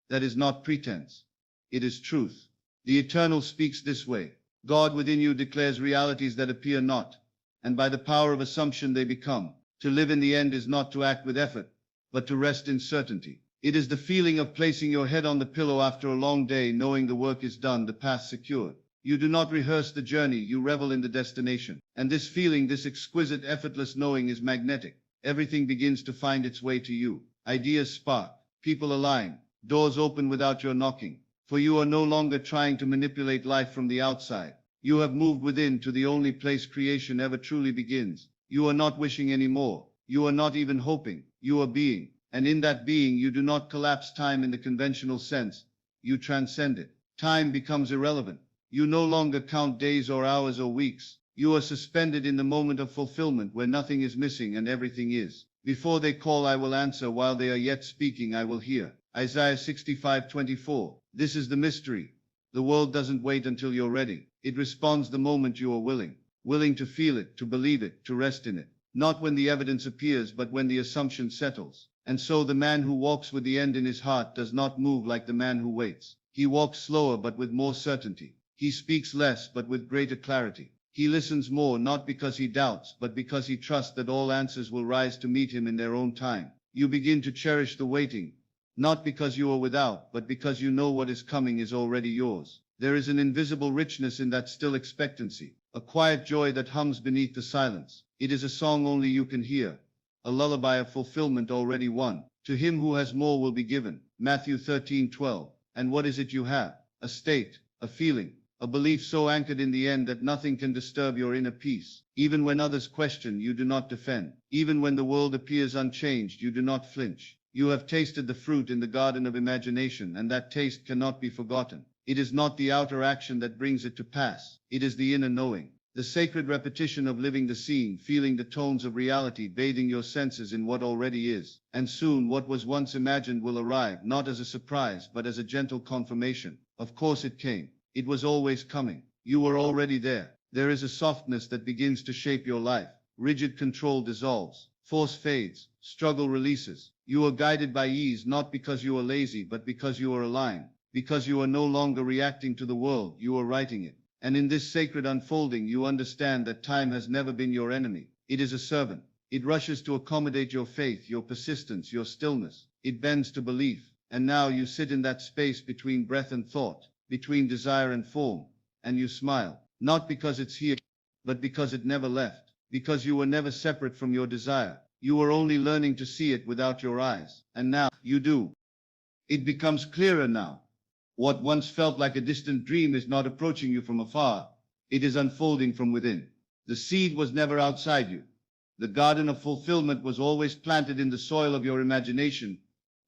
That is not pretense. It is truth. The Eternal speaks this way. God within you declares realities that appear not, and by the power of assumption they become. To live in the end is not to act with effort, but to rest in certainty. It is the feeling of placing your head on the pillow after a long day, knowing the work is done, the path secured. You do not rehearse the journey, you revel in the destination. And this feeling, this exquisite, effortless knowing is magnetic. Everything begins to find its way to you. Ideas spark, people align, doors open without your knocking. For you are no longer trying to manipulate life from the outside. You have moved within to the only place creation ever truly begins. You are not wishing anymore. You are not even hoping. You are being. And in that being, you do not collapse time in the conventional sense. You transcend it. Time becomes irrelevant. You no longer count days or hours or weeks. You are suspended in the moment of fulfillment where nothing is missing and everything is. Before they call, I will answer. While they are yet speaking, I will hear. Isaiah 65:24. This is the mystery. The world doesn't wait until you're ready. It responds the moment you are willing to feel it, to believe it, to rest in it. Not when the evidence appears, but when the assumption settles. And so the man who walks with the end in his heart does not move like the man who waits. He walks slower, but with more certainty. He speaks less, but with greater clarity. He listens more, not because he doubts, but because he trusts that all answers will rise to meet him in their own time. You begin to cherish the waiting, not because you are without, but because you know what is coming is already yours. There is an invisible richness in that still expectancy, a quiet joy that hums beneath the silence. It is a song only you can hear, a lullaby of fulfillment already won. To him who has more will be given. Matthew 13:12. And what is it you have? A state, a feeling, a belief so anchored in the end that nothing can disturb your inner peace. Even when others question, you do not defend. Even when the world appears unchanged, you do not flinch. You have tasted the fruit in the garden of imagination, and that taste cannot be forgotten. It is not the outer action that brings it to pass. It is the inner knowing, the sacred repetition of living the scene, feeling the tones of reality, bathing your senses in what already is. And soon what was once imagined will arrive, not as a surprise, but as a gentle confirmation. Of course it came. It was always coming. You were already there. There is a softness that begins to shape your life. Rigid control dissolves. Force fades. Struggle releases. You are guided by ease, not because you are lazy, but because you are aligned. Because you are no longer reacting to the world, you are writing it. And in this sacred unfolding, you understand that time has never been your enemy. It is a servant. It rushes to accommodate your faith, your persistence, your stillness. It bends to belief. And now you sit in that space between breath and thought, between desire and form, and you smile. Not because it's here, but because it never left. Because you were never separate from your desire. You were only learning to see it without your eyes. And now you do. It becomes clearer now. What once felt like a distant dream is not approaching you from afar. It is unfolding from within. The seed was never outside you. The garden of fulfillment was always planted in the soil of your imagination,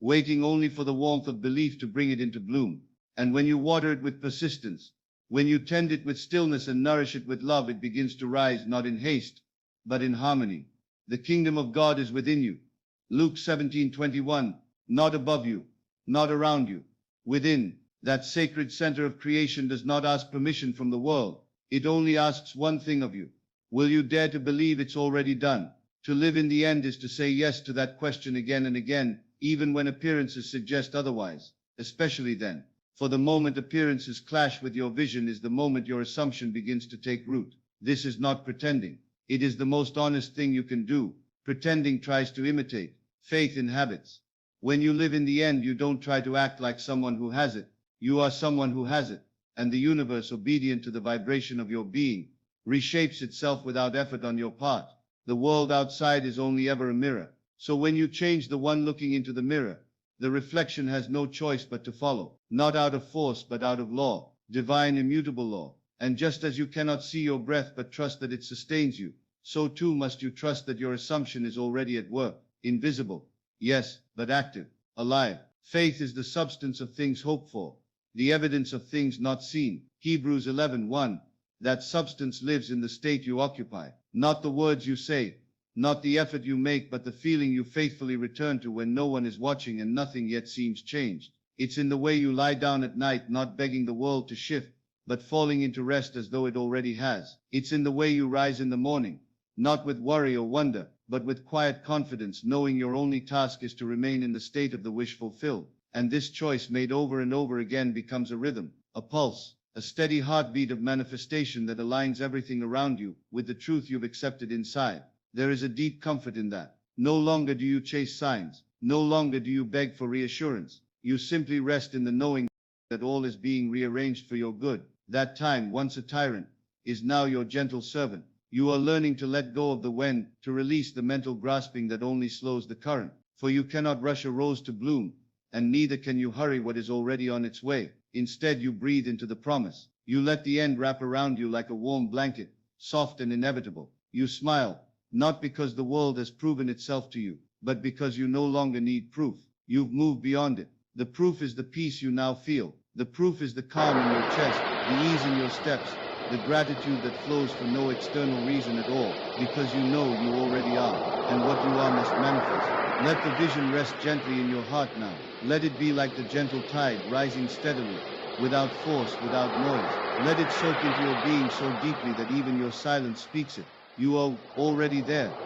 waiting only for the warmth of belief to bring it into bloom. And when you water it with persistence, when you tend it with stillness and nourish it with love, it begins to rise, not in haste, but in harmony. The kingdom of God is within you. Luke 17:21. Not above you, not around you, within. That sacred center of creation does not ask permission from the world. It only asks one thing of you. Will you dare to believe it's already done? To live in the end is to say yes to that question again and again, even when appearances suggest otherwise, especially then. For the moment appearances clash with your vision is the moment your assumption begins to take root. This is not pretending. It is the most honest thing you can do. Pretending tries to imitate. Faith inhabits. When you live in the end, you don't try to act like someone who has it. You are someone who has it. And the universe, obedient to the vibration of your being, reshapes itself without effort on your part. The world outside is only ever a mirror. So when you change the one looking into the mirror, the reflection has no choice but to follow, not out of force but out of law, divine immutable law. And just as you cannot see your breath but trust that it sustains you, so too must you trust that your assumption is already at work, invisible, yes, but active, alive. Faith is the substance of things hoped for, the evidence of things not seen. Hebrews 11:1. That substance lives in the state you occupy, not the words you say, not the effort you make, but the feeling you faithfully return to when no one is watching and nothing yet seems changed. It's in the way you lie down at night, not begging the world to shift, but falling into rest as though it already has. It's in the way you rise in the morning, not with worry or wonder, but with quiet confidence, knowing your only task is to remain in the state of the wish fulfilled. And this choice made over and over again becomes a rhythm, a pulse, a steady heartbeat of manifestation that aligns everything around you with the truth you've accepted inside. There is a deep comfort in that. No longer do you chase signs. No longer do you beg for reassurance. You simply rest in the knowing that all is being rearranged for your good. That time, once a tyrant, is now your gentle servant. You are learning to let go of the when, to release the mental grasping that only slows the current. For you cannot rush a rose to bloom, and neither can you hurry what is already on its way. Instead, you breathe into the promise. You let the end wrap around you like a warm blanket, soft and inevitable. You smile, not because the world has proven itself to you, but because you no longer need proof. You've moved beyond it. The proof is the peace you now feel. The proof is the calm in your chest, the ease in your steps, the gratitude that flows for no external reason at all, because you know you already are, and what you are must manifest. Let the vision rest gently in your heart now. Let it be like the gentle tide rising steadily, without force, without noise. Let it soak into your being so deeply that even your silence speaks it. You are already there.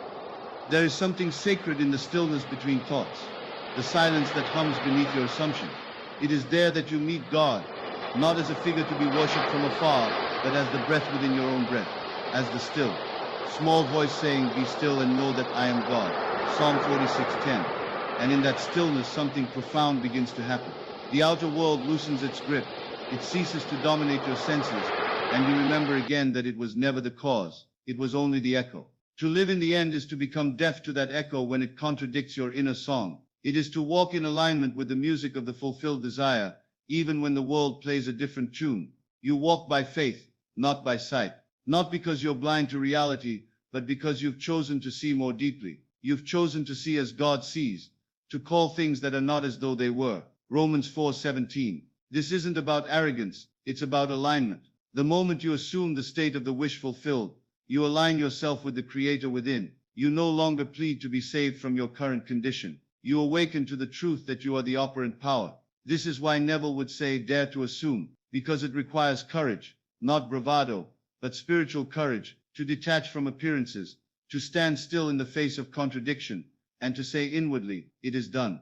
There is something sacred in the stillness between thoughts, the silence that hums beneath your assumptions. It is there that you meet God, not as a figure to be worshipped from afar, but as the breath within your own breath, as the still, small voice saying, "Be still and know that I am God." Psalm 46:10. And in that stillness, something profound begins to happen. The outer world loosens its grip. It ceases to dominate your senses, and you remember again that it was never the cause. It was only the echo. To live in the end is to become deaf to that echo when it contradicts your inner song. It is to walk in alignment with the music of the fulfilled desire, even when the world plays a different tune. You walk by faith, not by sight. Not because you're blind to reality, but because you've chosen to see more deeply. You've chosen to see as God sees, to call things that are not as though they were. Romans 4:17. This isn't about arrogance, it's about alignment. The moment you assume the state of the wish fulfilled, you align yourself with the Creator within. You no longer plead to be saved from your current condition. You awaken to the truth that you are the operant power. This is why Neville would say, "Dare to assume," because it requires courage, not bravado, but spiritual courage, to detach from appearances, to stand still in the face of contradiction, and to say inwardly, "It is done."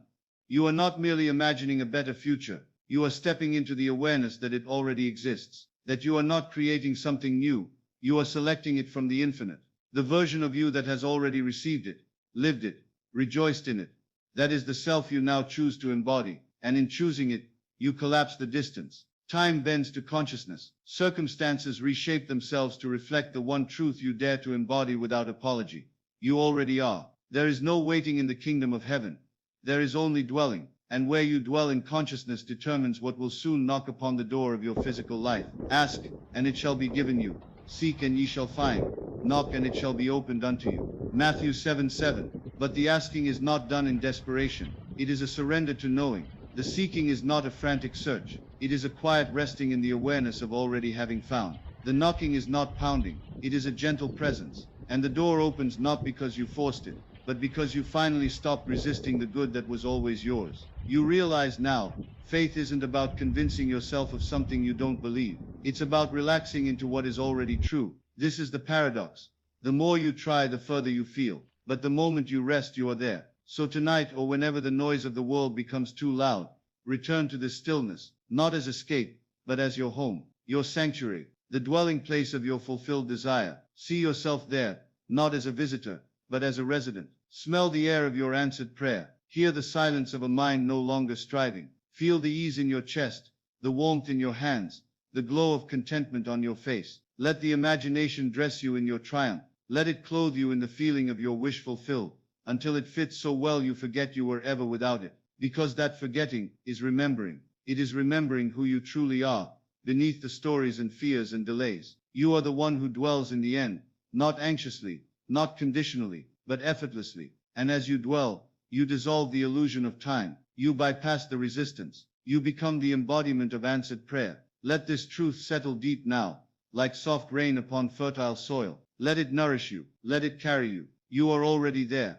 You are not merely imagining a better future, you are stepping into the awareness that it already exists, that you are not creating something new, you are selecting it from the infinite, the version of you that has already received it, lived it, rejoiced in it. That is the self you now choose to embody, and in choosing it, you collapse the distance. Time bends to consciousness. Circumstances reshape themselves to reflect the one truth you dare to embody without apology. You already are. There is no waiting in the kingdom of heaven. There is only dwelling, and where you dwell in consciousness determines what will soon knock upon the door of your physical life. Ask, and it shall be given you. Seek, and ye shall find. Knock, and it shall be opened unto you. Matthew 7:7. But the asking is not done in desperation. It is a surrender to knowing. The seeking is not a frantic search. It is a quiet resting in the awareness of already having found. The knocking is not pounding. It is a gentle presence. And the door opens not because you forced it, but because you finally stopped resisting the good that was always yours. You realize now, faith isn't about convincing yourself of something you don't believe. It's about relaxing into what is already true. This is the paradox. The more you try, the further you feel. But the moment you rest, you are there. So tonight, or whenever the noise of the world becomes too loud, return to this stillness, not as escape, but as your home, your sanctuary, the dwelling place of your fulfilled desire. See yourself there, not as a visitor, but as a resident. Smell the air of your answered prayer. Hear the silence of a mind no longer striving. Feel the ease in your chest, the warmth in your hands, the glow of contentment on your face. Let the imagination dress you in your triumph. Let it clothe you in the feeling of your wish fulfilled, until it fits so well you forget you were ever without it. Because that forgetting is remembering. It is remembering who you truly are, beneath the stories and fears and delays. You are the one who dwells in the end, not anxiously, not conditionally, but effortlessly. And as you dwell, you dissolve the illusion of time. You bypass the resistance. You become the embodiment of answered prayer. Let this truth settle deep now, like soft rain upon fertile soil. Let it nourish you. Let it carry you. You are already there.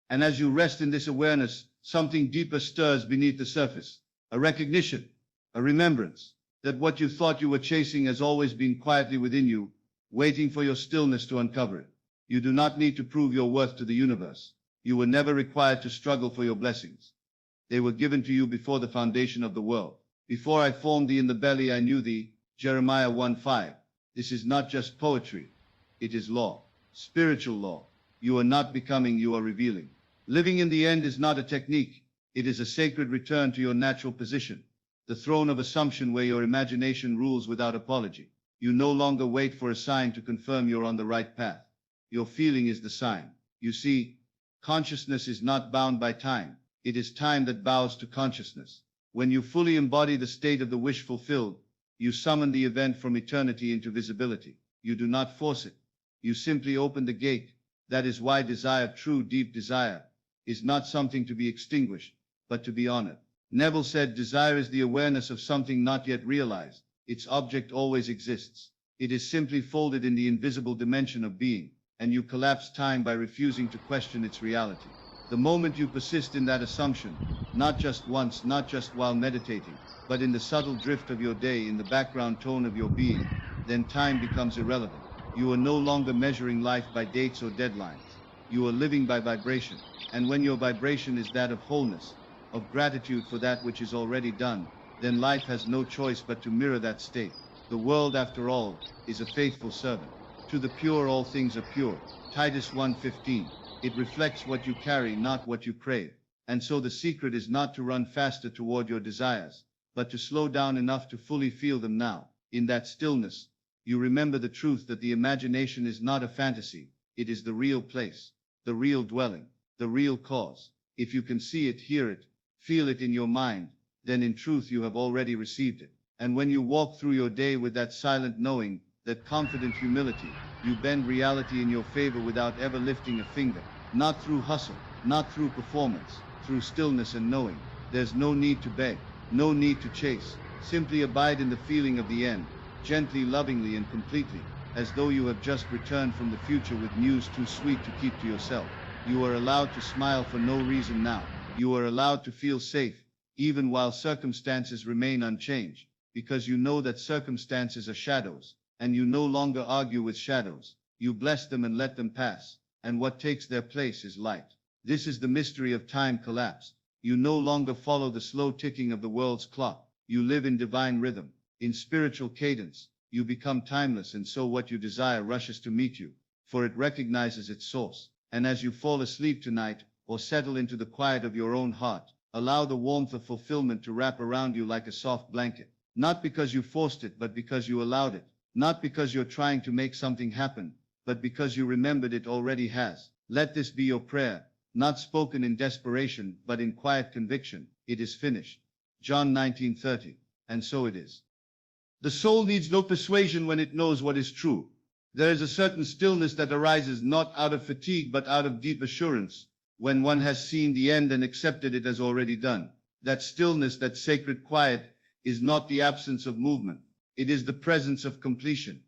And as you rest in this awareness, something deeper stirs beneath the surface. A recognition, a remembrance, that what you thought you were chasing has always been quietly within you, waiting for your stillness to uncover it. You do not need to prove your worth to the universe. You were never required to struggle for your blessings. They were given to you before the foundation of the world. Before I formed thee in the belly, I knew thee. Jeremiah 1:5. This is not just poetry. It is law. Spiritual law. You are not becoming, you are revealing. Living in the end is not a technique. It is a sacred return to your natural position, the throne of assumption where your imagination rules without apology. You no longer wait for a sign to confirm you're on the right path. Your feeling is the sign. You see, consciousness is not bound by time. It is time that bows to consciousness. When you fully embody the state of the wish fulfilled, you summon the event from eternity into visibility. You do not force it. You simply open the gate. That is why desire, true deep desire, is not something to be extinguished, but to be honored. Neville said desire is the awareness of something not yet realized. Its object always exists. It is simply folded in the invisible dimension of being, and you collapse time by refusing to question its reality. The moment you persist in that assumption, not just once, not just while meditating, but in the subtle drift of your day, in the background tone of your being, then time becomes irrelevant. You are no longer measuring life by dates or deadlines. You are living by vibration. And when your vibration is that of wholeness, of gratitude for that which is already done, then life has no choice but to mirror that state. The world, after all, is a faithful servant. To the pure all things are pure. Titus 1:15. It reflects what you carry, not what you crave. And so the secret is not to run faster toward your desires, but to slow down enough to fully feel them now. In that stillness, you remember the truth that the imagination is not a fantasy. It is the real place, the real dwelling, the real cause. If you can see it, hear it, feel it in your mind, then in truth you have already received it. And when you walk through your day with that silent knowing, that confident humility, you bend reality in your favor without ever lifting a finger. Not through hustle, not through performance, through stillness and knowing. There's no need to beg, no need to chase. Simply abide in the feeling of the end, gently, lovingly, and completely, as though you have just returned from the future with news too sweet to keep to yourself. You are allowed to smile for no reason now. You are allowed to feel safe, even while circumstances remain unchanged, because you know that circumstances are shadows, and you no longer argue with shadows. You bless them and let them pass, and what takes their place is light. This is the mystery of time collapsed. You no longer follow the slow ticking of the world's clock. You live in divine rhythm, in spiritual cadence. You become timeless, and so what you desire rushes to meet you, for it recognizes its source. And as you fall asleep tonight, or settle into the quiet of your own heart, allow the warmth of fulfillment to wrap around you like a soft blanket. Not because you forced it, but because you allowed it. Not because you're trying to make something happen, but because you remembered it already has. Let this be your prayer, not spoken in desperation, but in quiet conviction. It is finished. John 19:30. And so it is. The soul needs no persuasion when it knows what is true. There is a certain stillness that arises not out of fatigue but out of deep assurance, when one has seen the end and accepted it as already done. That stillness, that sacred quiet, is not the absence of movement. It is the presence of completion.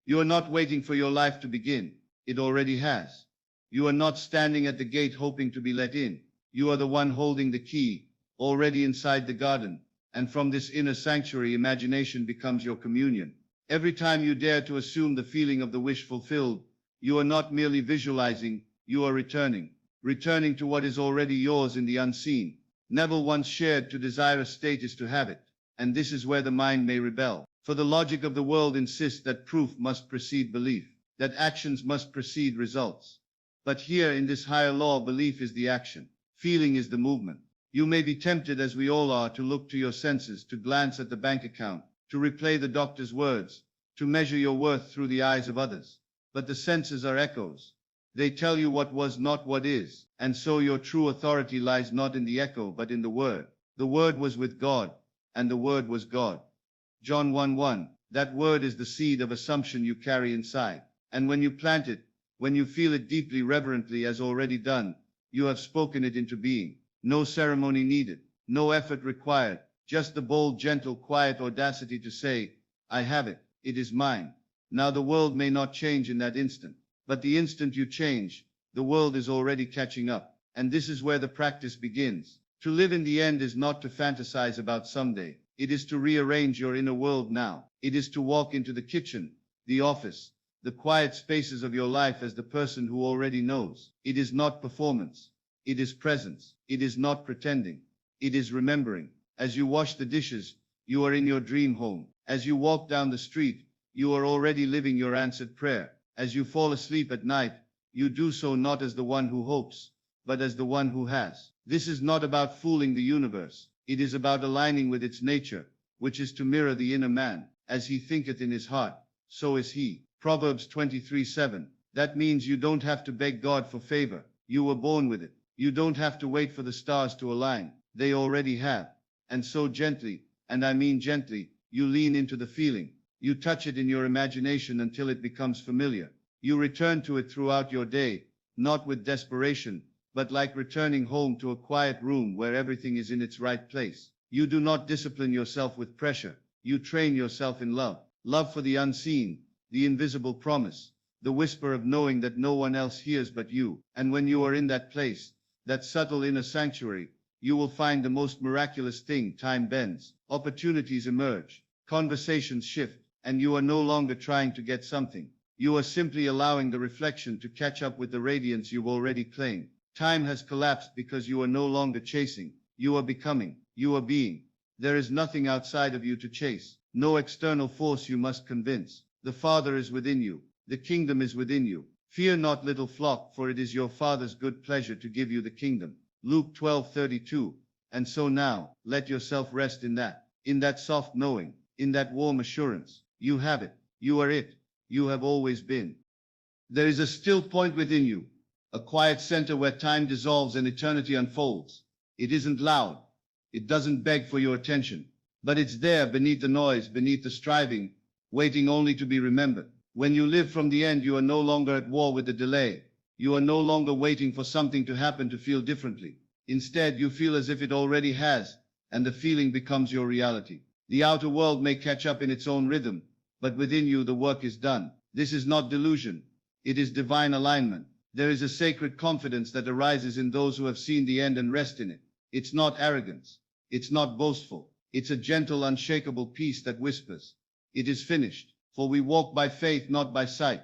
You are not waiting for your life to begin. It already has. You are not standing at the gate hoping to be let in. You are the one holding the key, already inside the garden. And from this inner sanctuary, imagination becomes your communion. Every time you dare to assume the feeling of the wish fulfilled, you are not merely visualizing, you are returning to what is already yours in the unseen. Neville once shared, to desire a state is to have it. And this is where the mind may rebel. For the logic of the world insists that proof must precede belief, that actions must precede results. But here in this higher law, belief is the action. Feeling is the movement. You may be tempted, as we all are, to look to your senses, to glance at the bank account, to replay the doctor's words, to measure your worth through the eyes of others. But the senses are echoes. They tell you what was, not what is. And so your true authority lies not in the echo, but in the Word. The Word was with God, and the Word was God. John 1:1. That word is the seed of assumption you carry inside. And when you plant it, when you feel it deeply, reverently, as already done, you have spoken it into being. No ceremony needed, no effort required, just the bold, gentle, quiet audacity to say, I have it, it is mine. Now the world may not change in that instant, but the instant you change, the world is already catching up. And this is where the practice begins. To live in the end is not to fantasize about someday. It is to rearrange your inner world now. It is to walk into the kitchen, the office, the quiet spaces of your life as the person who already knows. It is not performance. It is presence. It is not pretending. It is remembering. As you wash the dishes, You are in your dream home. As you walk down the street, you are already living your answered prayer. As you fall asleep at night, you do so not as the one who hopes, but as the one who has. This is not about fooling the universe. It is about aligning with its nature, which is to mirror the inner man. As he thinketh in his heart, so is he. Proverbs 23:7. That means you don't have to beg God for favor. You were born with it. You don't have to wait for the stars to align. They already have. And so gently, and I mean gently, you lean into the feeling. You touch it in your imagination until it becomes familiar. You return to it throughout your day, not with desperation, but like returning home to a quiet room where everything is in its right place. You do not discipline yourself with pressure. You train yourself in love. Love for the unseen, the invisible promise, the whisper of knowing that no one else hears but you. And when you are in that place, that subtle inner sanctuary, you will find the most miraculous thing. Time bends, opportunities emerge, conversations shift, and you are no longer trying to get something. You are simply allowing the reflection to catch up with the radiance you've already claimed. Time has collapsed because you are no longer chasing. You are becoming. You are being. There is nothing outside of you to chase. No external force you must convince. The Father is within you. The kingdom is within you. Fear not, little flock, for it is your Father's good pleasure to give you the kingdom. Luke 12:32. And so now, let yourself rest in that soft knowing, in that warm assurance. You have it. You are it. You have always been. There is a still point within you, a quiet center where time dissolves and eternity unfolds. It isn't loud. It doesn't beg for your attention, but it's there beneath the noise, beneath the striving, waiting only to be remembered. When you live from the end, you are no longer at war with the delay. You are no longer waiting for something to happen to feel differently. Instead, you feel as if it already has, and the feeling becomes your reality. The outer world may catch up in its own rhythm, but within you the work is done. This is not delusion. It is divine alignment. There is a sacred confidence that arises in those who have seen the end and rest in it. It's not arrogance. It's not boastful. It's a gentle, unshakable peace that whispers, "It is finished." For we walk by faith, not by sight.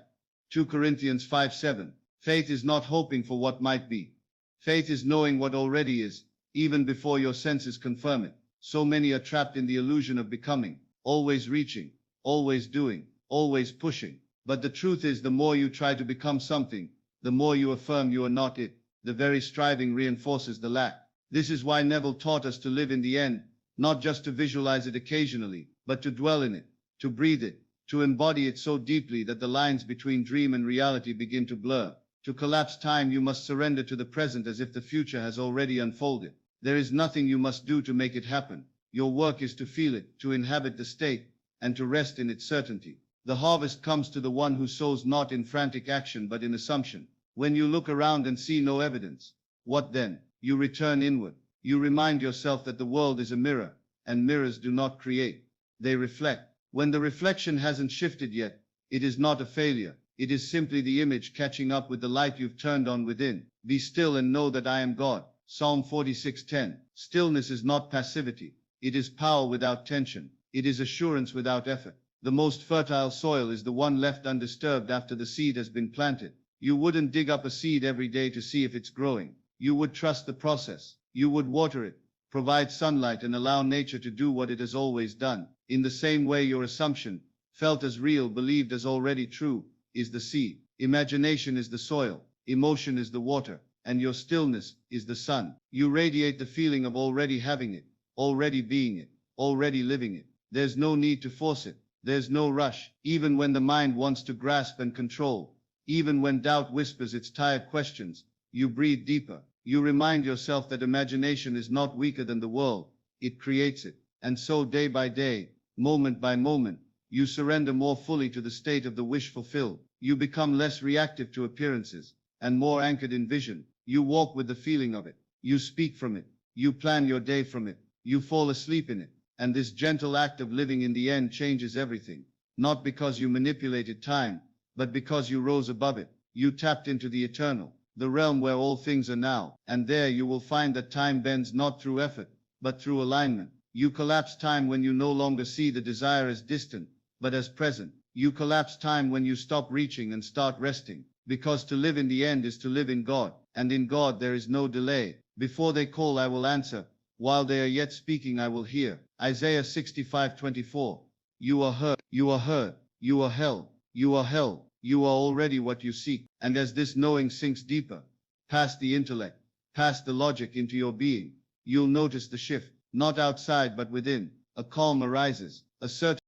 2 Corinthians 5:7. Faith is not hoping for what might be. Faith is knowing what already is, even before your senses confirm it. So many are trapped in the illusion of becoming, always reaching, always doing, always pushing. But the truth is, the more you try to become something, the more you affirm you are not it. The very striving reinforces the lack. This is why Neville taught us to live in the end, not just to visualize it occasionally, but to dwell in it, to breathe it, to embody it so deeply that the lines between dream and reality begin to blur. To collapse time, you must surrender to the present as if the future has already unfolded. There is nothing you must do to make it happen. Your work is to feel it, to inhabit the state, and to rest in its certainty. The harvest comes to the one who sows not in frantic action but in assumption. When you look around and see no evidence, what then? You return inward. You remind yourself that the world is a mirror, and mirrors do not create. They reflect. When the reflection hasn't shifted yet, it is not a failure. It is simply the image catching up with the light you've turned on within. Be still and know that I am God. Psalm 46:10. Stillness is not passivity. It is power without tension. It is assurance without effort. The most fertile soil is the one left undisturbed after the seed has been planted. You wouldn't dig up a seed every day to see if it's growing. You would trust the process. You would water it, provide sunlight, and allow nature to do what it has always done. In the same way, your assumption, felt as real, believed as already true, is the seed. Imagination is the soil. Emotion is the water. And your stillness is the sun. You radiate the feeling of already having it, already being it, already living it. There's no need to force it. There's no rush. Even when the mind wants to grasp and control, even when doubt whispers its tired questions, you breathe deeper. You remind yourself that imagination is not weaker than the world. It creates it. And so day by day, moment by moment, you surrender more fully to the state of the wish fulfilled. You become less reactive to appearances and more anchored in vision. You walk with the feeling of it. You speak from it. You plan your day from it. You fall asleep in it. And this gentle act of living in the end changes everything. Not because you manipulated time, but because you rose above it. You tapped into the eternal, the realm where all things are now. And there you will find that time bends not through effort, but through alignment. You collapse time when you no longer see the desire as distant, but as present. You collapse time when you stop reaching and start resting. Because to live in the end is to live in God, and in God there is no delay. Before they call, I will answer. While they are yet speaking, I will hear. Isaiah 65:24. You are heard, you are heard, you are held, you are held, you are already what you seek. And as this knowing sinks deeper, past the intellect, past the logic into your being, you'll notice the shift, not outside but within. A calm arises, a certainty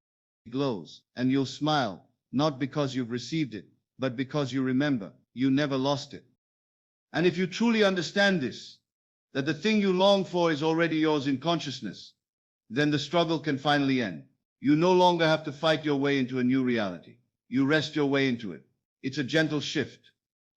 glows, and you'll smile, not because you've received it, but because you remember, you never lost it. And if you truly understand this, that the thing you long for is already yours in consciousness, then the struggle can finally end. You no longer have to fight your way into a new reality. You rest your way into it. It's a gentle shift,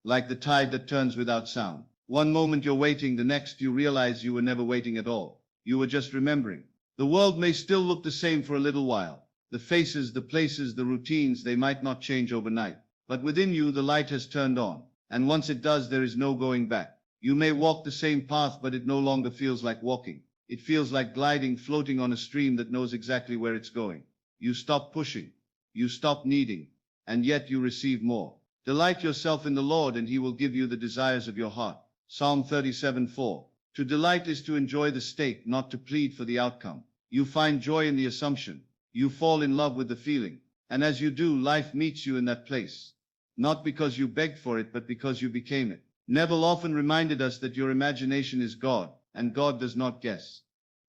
like the tide that turns without sound. One moment you're waiting, the next you realize you were never waiting at all. You were just remembering. The world may still look the same for a little while. The faces, the places, the routines, they might not change overnight. But within you, the light has turned on. And once it does, there is no going back. You may walk the same path, but it no longer feels like walking. It feels like gliding, floating on a stream that knows exactly where it's going. You stop pushing. You stop needing. And yet you receive more. Delight yourself in the Lord, and he will give you the desires of your heart. Psalm 37:4. To delight is to enjoy the state, not to plead for the outcome. You find joy in the assumption. You fall in love with the feeling. And as you do, life meets you in that place. Not because you begged for it, but because you became it. Neville often reminded us that your imagination is God, and God does not guess.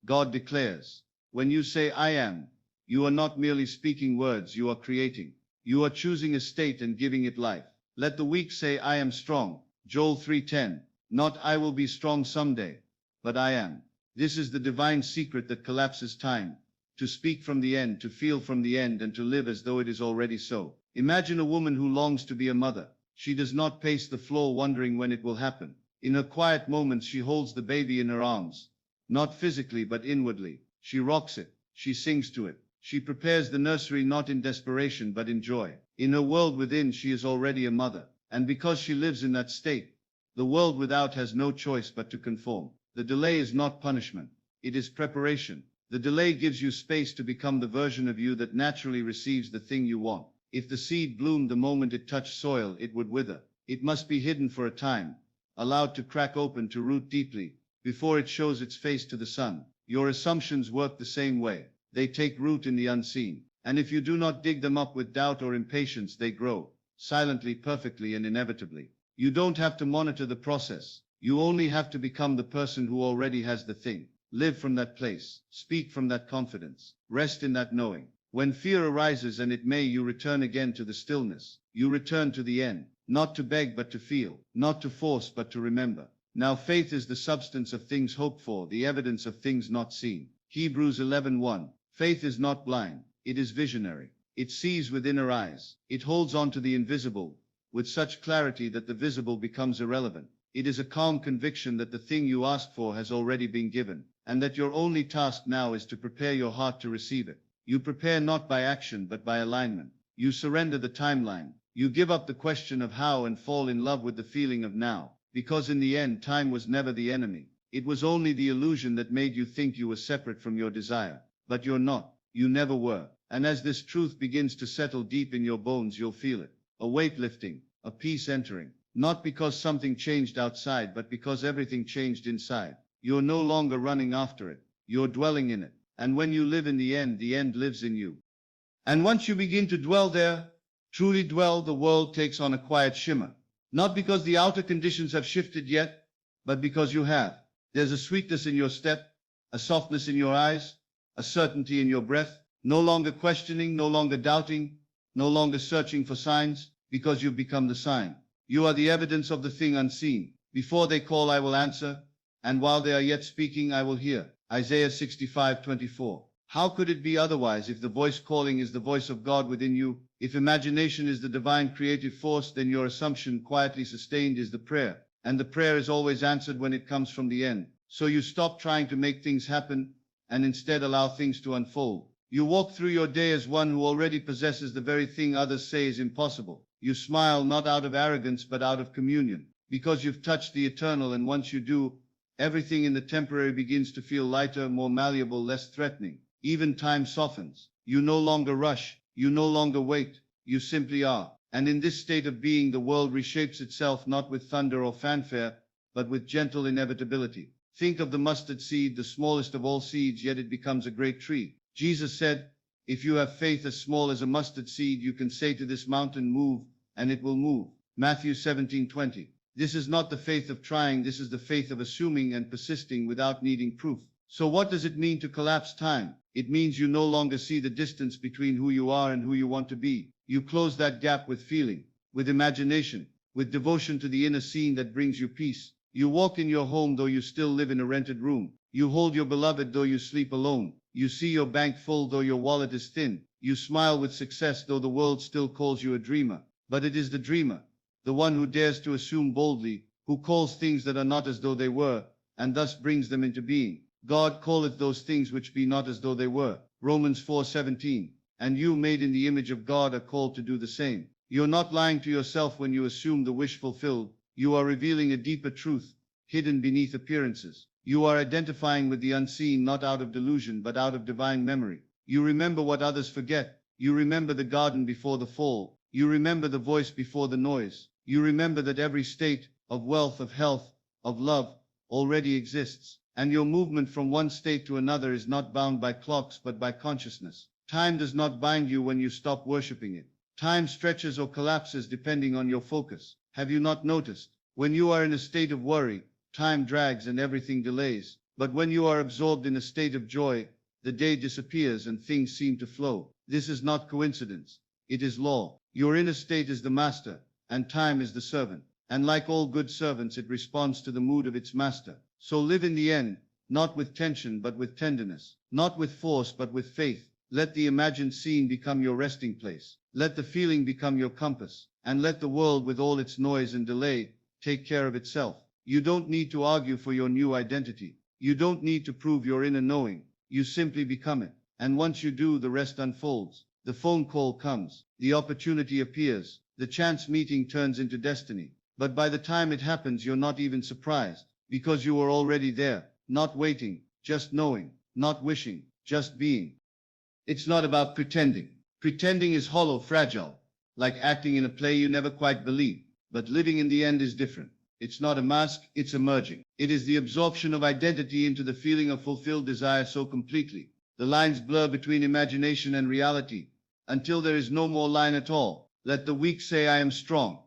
God declares. When you say, I am, you are not merely speaking words, you are creating. You are choosing a state and giving it life. Let the weak say, I am strong. Joel 3:10. Not I will be strong someday, but I am. This is the divine secret that collapses time. To speak from the end, to feel from the end, and to live as though it is already so. Imagine a woman who longs to be a mother. She does not pace the floor wondering when it will happen. In her quiet moments, she holds the baby in her arms. Not physically, but inwardly. She rocks it. She sings to it. She prepares the nursery not in desperation, but in joy. In her world within, she is already a mother. And because she lives in that state, the world without has no choice but to conform. The delay is not punishment. It is preparation. The delay gives you space to become the version of you that naturally receives the thing you want. If the seed bloomed the moment it touched soil, it would wither. It must be hidden for a time, allowed to crack open, to root deeply, before it shows its face to the sun. Your assumptions work the same way. They take root in the unseen. And if you do not dig them up with doubt or impatience, they grow, silently, perfectly, and inevitably. You don't have to monitor the process. You only have to become the person who already has the thing. Live from that place. Speak from that confidence. Rest in that knowing. When fear arises, and it may, you return again to the stillness. You return to the end, not to beg but to feel, not to force but to remember. Now faith is the substance of things hoped for, the evidence of things not seen. Hebrews 11:1. Faith is not blind, it is visionary. It sees within her eyes. It holds on to the invisible with such clarity that the visible becomes irrelevant. It is a calm conviction that the thing you asked for has already been given, and that your only task now is to prepare your heart to receive it. You prepare not by action but by alignment. You surrender the timeline. You give up the question of how and fall in love with the feeling of now. Because in the end, time was never the enemy. It was only the illusion that made you think you were separate from your desire. But you're not. You never were. And as this truth begins to settle deep in your bones, you'll feel it. A weight lifting, a peace entering. Not because something changed outside, but because everything changed inside. You're no longer running after it. You're dwelling in it. And when you live in the end lives in you. And once you begin to dwell there, truly dwell, the world takes on a quiet shimmer. Not because the outer conditions have shifted yet, but because you have. There's a sweetness in your step, a softness in your eyes, a certainty in your breath, no longer questioning, no longer doubting, no longer searching for signs, because you've become the sign. You are the evidence of the thing unseen. Before they call, I will answer, and while they are yet speaking, I will hear. Isaiah 65:24. How could it be otherwise? If the voice calling is the voice of God within you, if imagination is the divine creative force, then your assumption, quietly sustained, is the prayer. And the prayer is always answered when it comes from the end. So you stop trying to make things happen, and instead allow things to unfold. You walk through your day as one who already possesses the very thing others say is impossible. You smile not out of arrogance but out of communion, because you've touched the eternal, and once you do, everything in the temporary begins to feel lighter, more malleable, less threatening. Even time softens. You no longer rush. You no longer wait. You simply are. And in this state of being, the world reshapes itself not with thunder or fanfare, but with gentle inevitability. Think of the mustard seed, the smallest of all seeds, yet it becomes a great tree. Jesus said, if you have faith as small as a mustard seed, you can say to this mountain, move, and it will move. Matthew 17:20. This is not the faith of trying, this is the faith of assuming and persisting without needing proof. So what does it mean to collapse time? It means you no longer see the distance between who you are and who you want to be. You close that gap with feeling, with imagination, with devotion to the inner scene that brings you peace. You walk in your home though you still live in a rented room. You hold your beloved though you sleep alone. You see your bank full though your wallet is thin. You smile with success though the world still calls you a dreamer. But it is the dreamer, the one who dares to assume boldly, who calls things that are not as though they were, and thus brings them into being. God calleth those things which be not as though they were. Romans 4:17. And you, made in the image of God, are called to do the same. You're not lying to yourself when you assume the wish fulfilled. You are revealing a deeper truth, hidden beneath appearances. You are identifying with the unseen, not out of delusion, but out of divine memory. You remember what others forget. You remember the garden before the fall. You remember the voice before the noise. You remember that every state of wealth, of health, of love already exists. And your movement from one state to another is not bound by clocks, but by consciousness. Time does not bind you when you stop worshipping it. Time stretches or collapses depending on your focus. Have you not noticed? When you are in a state of worry, time drags and everything delays. But when you are absorbed in a state of joy, the day disappears and things seem to flow. This is not coincidence. It is law. Your inner state is the master, and time is the servant. And like all good servants, it responds to the mood of its master. So live in the end, not with tension, but with tenderness. Not with force, but with faith. Let the imagined scene become your resting place. Let the feeling become your compass. And let the world, with all its noise and delay, take care of itself. You don't need to argue for your new identity. You don't need to prove your inner knowing. You simply become it. And once you do, the rest unfolds. The phone call comes. The opportunity appears. The chance meeting turns into destiny. But by the time it happens, you're not even surprised, because you were already there, not waiting, just knowing, not wishing, just being. It's not about pretending. Pretending is hollow, fragile, like acting in a play you never quite believe. But living in the end is different. It's not a mask, it's emerging. It is the absorption of identity into the feeling of fulfilled desire so completely. The lines blur between imagination and reality, until there is no more line at all. Let the weak say, I am strong.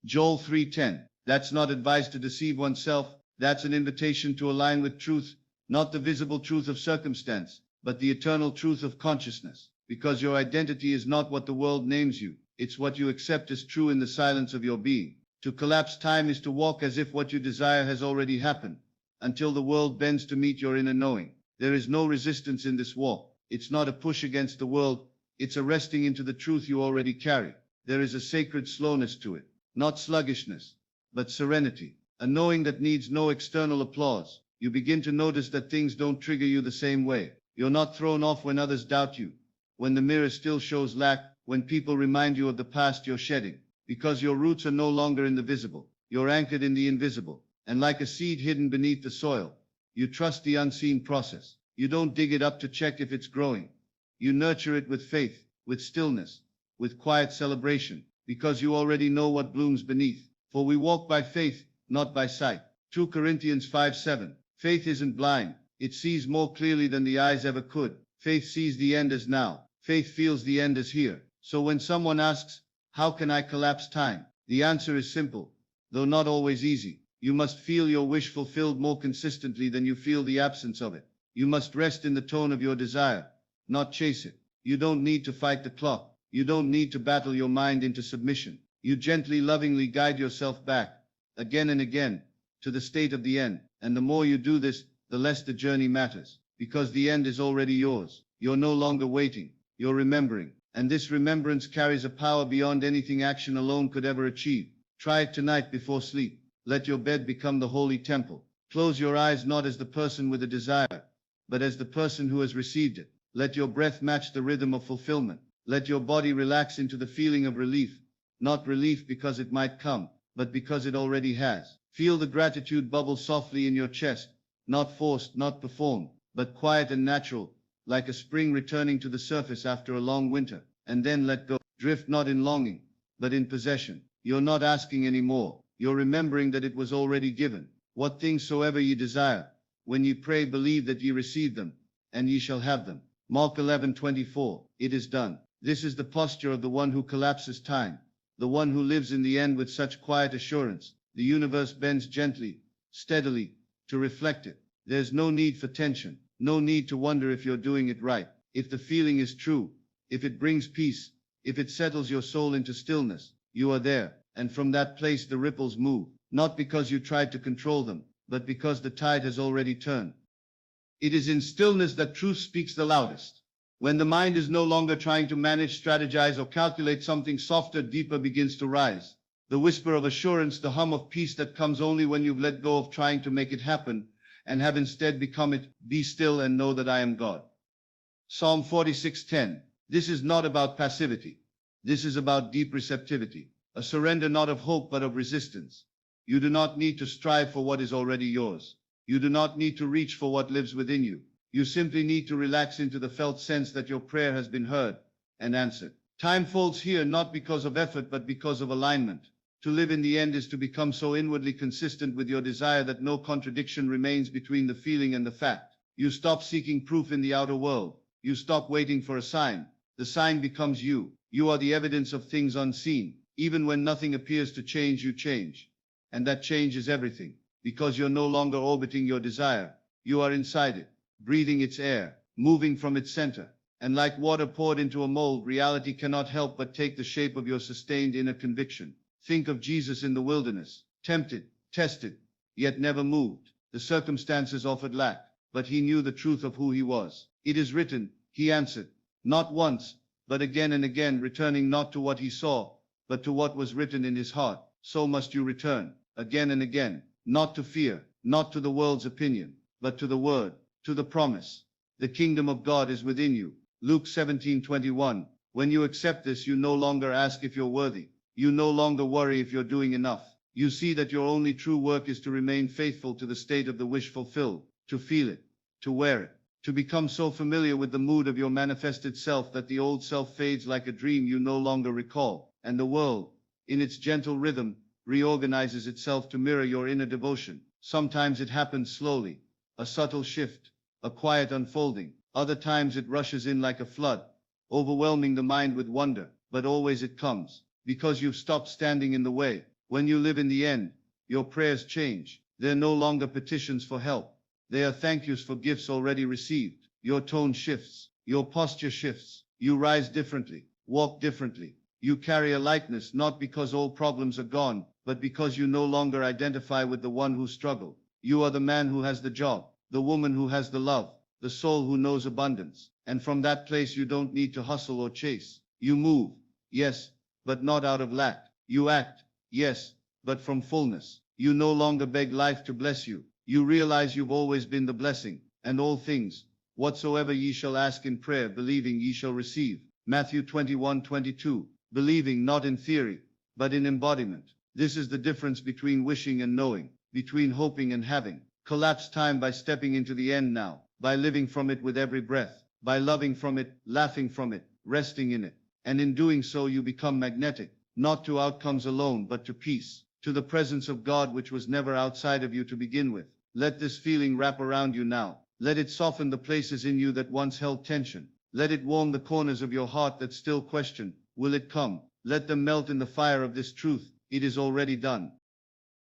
Joel 3:10. That's not advice to deceive oneself. That's an invitation to align with truth, not the visible truth of circumstance, but the eternal truth of consciousness. Because your identity is not what the world names you. It's what you accept as true in the silence of your being. To collapse time is to walk as if what you desire has already happened, until the world bends to meet your inner knowing. There is no resistance in this walk. It's not a push against the world. It's a resting into the truth you already carry. There is a sacred slowness to it. Not sluggishness, but serenity, a knowing that needs no external applause. You begin to notice that things don't trigger you the same way. You're not thrown off when others doubt you, when the mirror still shows lack, when people remind you of the past you're shedding, because your roots are no longer in the visible. You're anchored in the invisible, and like a seed hidden beneath the soil, you trust the unseen process. You don't dig it up to check if it's growing. You nurture it with faith, with stillness, with quiet celebration, because you already know what blooms beneath. For we walk by faith, not by sight. 2 Corinthians 5:7. Faith isn't blind. It sees more clearly than the eyes ever could. Faith sees the end as now. Faith feels the end as here. So when someone asks, how can I collapse time? The answer is simple, though not always easy. You must feel your wish fulfilled more consistently than you feel the absence of it. You must rest in the tone of your desire, not chase it. You don't need to fight the clock. You don't need to battle your mind into submission. You gently, lovingly guide yourself back, again and again, to the state of the end. And the more you do this, the less the journey matters, because the end is already yours. You're no longer waiting, you're remembering. And this remembrance carries a power beyond anything action alone could ever achieve. Try it tonight before sleep. Let your bed become the holy temple. Close your eyes not as the person with a desire, but as the person who has received it. Let your breath match the rhythm of fulfillment. Let your body relax into the feeling of relief, not relief because it might come, but because it already has. Feel the gratitude bubble softly in your chest, not forced, not performed, but quiet and natural, like a spring returning to the surface after a long winter. And then let go. Drift not in longing, but in possession. You're not asking anymore. You're remembering that it was already given. What things soever ye desire, when ye pray, believe that ye receive them, and ye shall have them. Mark 11:24. It is done. This is the posture of the one who collapses time, the one who lives in the end with such quiet assurance. The universe bends gently, steadily, to reflect it. There's no need for tension, no need to wonder if you're doing it right. If the feeling is true, if it brings peace, if it settles your soul into stillness, you are there. And from that place the ripples move, not because you tried to control them, but because the tide has already turned. It is in stillness that truth speaks the loudest. When the mind is no longer trying to manage, strategize, or calculate, something softer, deeper begins to rise. The whisper of assurance, the hum of peace that comes only when you've let go of trying to make it happen and have instead become it. Be still and know that I am God. Psalm 46:10. This is not about passivity. This is about deep receptivity, a surrender not of hope but of resistance. You do not need to strive for what is already yours. You do not need to reach for what lives within you. You simply need to relax into the felt sense that your prayer has been heard and answered. Time folds here not because of effort but because of alignment. To live in the end is to become so inwardly consistent with your desire that no contradiction remains between the feeling and the fact. You stop seeking proof in the outer world. You stop waiting for a sign. The sign becomes you. You are the evidence of things unseen. Even when nothing appears to change, you change. And that change is everything. Because you're no longer orbiting your desire. You are inside it, breathing its air, moving from its center. And like water poured into a mold, reality cannot help but take the shape of your sustained inner conviction. Think of Jesus in the wilderness, tempted, tested, yet never moved. The circumstances offered lack, but he knew the truth of who he was. It is written, he answered, not once, but again and again, returning not to what he saw, but to what was written in his heart. So must you return, again and again, not to fear, not to the world's opinion, but to the word, to the promise. The kingdom of God is within you. Luke 17:21. When you accept this, you no longer ask if you're worthy. You no longer worry if you're doing enough. You see that your only true work is to remain faithful to the state of the wish fulfilled, to feel it, to wear it, to become so familiar with the mood of your manifested self that the old self fades like a dream you no longer recall, and the world, in its gentle rhythm, reorganizes itself to mirror your inner devotion. Sometimes it happens slowly, a subtle shift, a quiet unfolding. Other times it rushes in like a flood, overwhelming the mind with wonder, but always it comes, because you've stopped standing in the way. When you live in the end, your prayers change. They're no longer petitions for help. They are thank yous for gifts already received. Your tone shifts, your posture shifts. You rise differently, walk differently. You carry a lightness not because all problems are gone, but because you no longer identify with the one who struggled. You are the man who has the job, the woman who has the love, the soul who knows abundance. And from that place you don't need to hustle or chase. You move, yes, but not out of lack. You act, yes, but from fullness. You no longer beg life to bless you. You realize you've always been the blessing, and all things, whatsoever ye shall ask in prayer, believing ye shall receive. Matthew 21:22. Believing not in theory, but in embodiment. This is the difference between wishing and knowing, between hoping and having. Collapse time by stepping into the end now, by living from it with every breath, by loving from it, laughing from it, resting in it. And in doing so you become magnetic, not to outcomes alone, but to peace, to the presence of God which was never outside of you to begin with. Let this feeling wrap around you now. Let it soften the places in you that once held tension. Let it warm the corners of your heart that still question, will it come? Let them melt in the fire of this truth. It is already done.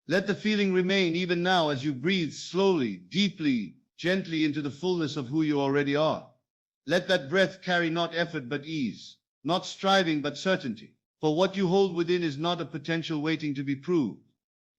Let the feeling remain even now as you breathe slowly, deeply, gently into the fullness of who you already are. Let that breath carry not effort but ease, not striving but certainty. For what you hold within is not a potential waiting to be proved.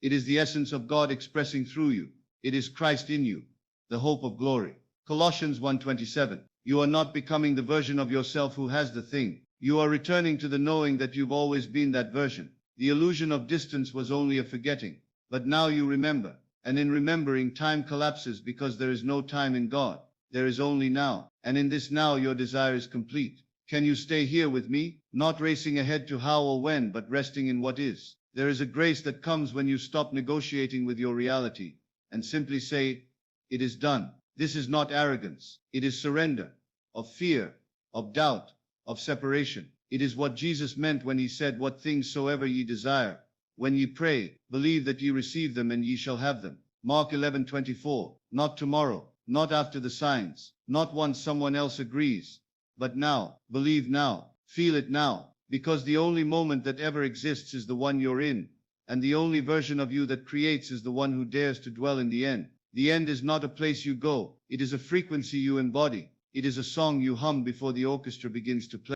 It is the essence of God expressing through you. It is Christ in you, the hope of glory. Colossians 1:27. You are not becoming the version of yourself who has the thing. You are returning to the knowing that you've always been that version. The illusion of distance was only a forgetting, but now you remember. And in remembering, time collapses because there is no time in God. There is only now. And in this now your desire is complete. Can you stay here with me? Not racing ahead to how or when, but resting in what is. There is a grace that comes when you stop negotiating with your reality and simply say, it is done. This is not arrogance. It is surrender, of fear, of doubt, of separation. It is what Jesus meant when he said, what things soever ye desire, when ye pray, believe that ye receive them and ye shall have them. Mark 11:24. Not tomorrow, not after the signs, not once someone else agrees, but now. Believe now, feel it now, because the only moment that ever exists is the one you're in, and the only version of you that creates is the one who dares to dwell in the end. The end is not a place you go, it is a frequency you embody. It is a song you hum before the orchestra begins to play.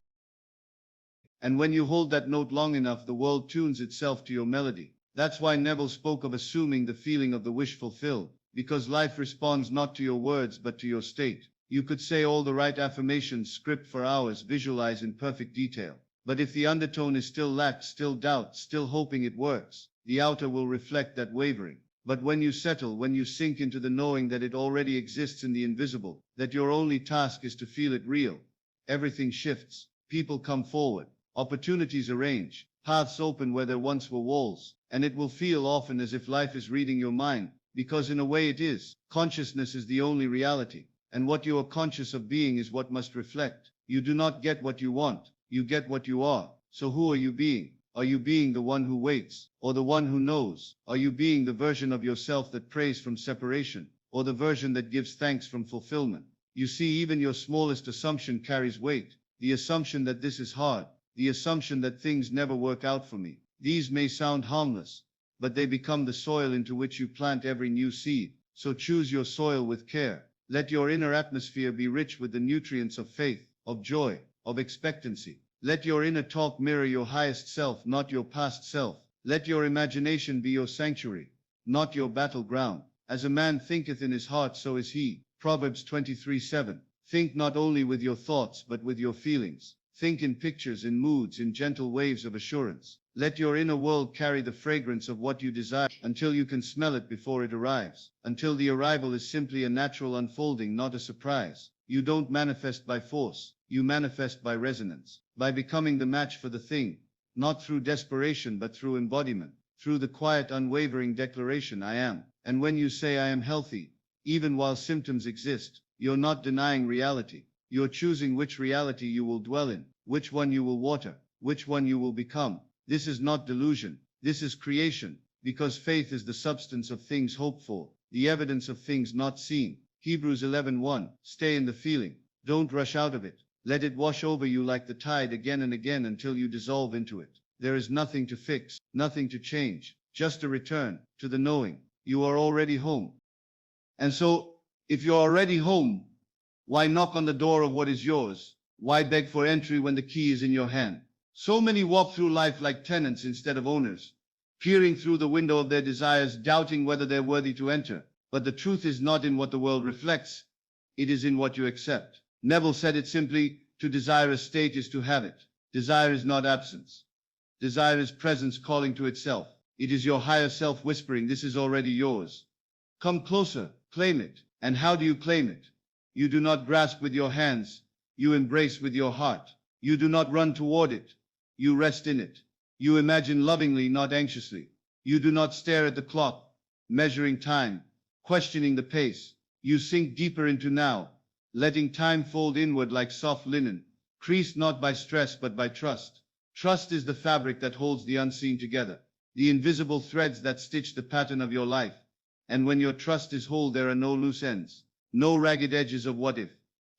And when you hold that note long enough, the world tunes itself to your melody. That's why Neville spoke of assuming the feeling of the wish fulfilled, because life responds not to your words but to your state. You could say all the right affirmations, script for hours, visualize in perfect detail. But if the undertone is still lack, still doubt, still hoping it works, the outer will reflect that wavering. But when you settle, when you sink into the knowing that it already exists in the invisible, that your only task is to feel it real, everything shifts. People come forward, opportunities arrange, paths open where there once were walls, and it will feel often as if life is reading your mind, because in a way it is. Consciousness is the only reality, and what you are conscious of being is what must reflect. You do not get what you want, you get what you are. So who are you being? Are you being the one who waits, or the one who knows? Are you being the version of yourself that prays from separation, or the version that gives thanks from fulfillment? You see, even your smallest assumption carries weight. The assumption that this is hard, the assumption that things never work out for me. These may sound harmless, but they become the soil into which you plant every new seed. So choose your soil with care. Let your inner atmosphere be rich with the nutrients of faith, of joy, of expectancy. Let your inner talk mirror your highest self, not your past self. Let your imagination be your sanctuary, not your battleground. As a man thinketh in his heart, so is he. Proverbs 23:7. Think not only with your thoughts, but with your feelings. Think in pictures, in moods, in gentle waves of assurance. Let your inner world carry the fragrance of what you desire until you can smell it before it arrives. Until the arrival is simply a natural unfolding, not a surprise. You don't manifest by force, you manifest by resonance, by becoming the match for the thing, not through desperation but through embodiment, through the quiet, unwavering declaration, I am. And when you say I am healthy, even while symptoms exist, you're not denying reality. You're choosing which reality you will dwell in, which one you will water, which one you will become. This is not delusion, this is creation, because faith is the substance of things hoped for, the evidence of things not seen. Hebrews 11:1. Stay in the feeling. Don't rush out of it. Let it wash over you like the tide again and again until you dissolve into it. There is nothing to fix, nothing to change, just a return to the knowing. You are already home. And so, if you're already home, why knock on the door of what is yours? Why beg for entry when the key is in your hand? So many walk through life like tenants instead of owners, peering through the window of their desires, doubting whether they're worthy to enter. But the truth is not in what the world reflects, it is in what you accept. Neville said it simply, to desire a state is to have it. Desire is not absence. Desire is presence calling to itself. It is your higher self whispering, this is already yours. Come closer, claim it. And how do you claim it? You do not grasp with your hands, you embrace with your heart. You do not run toward it, you rest in it. You imagine lovingly, not anxiously. You do not stare at the clock, measuring time, questioning the pace. You sink deeper into now, letting time fold inward like soft linen, creased not by stress but by trust. Trust is the fabric that holds the unseen together, the invisible threads that stitch the pattern of your life. And when your trust is whole, there are no loose ends, no ragged edges of what if,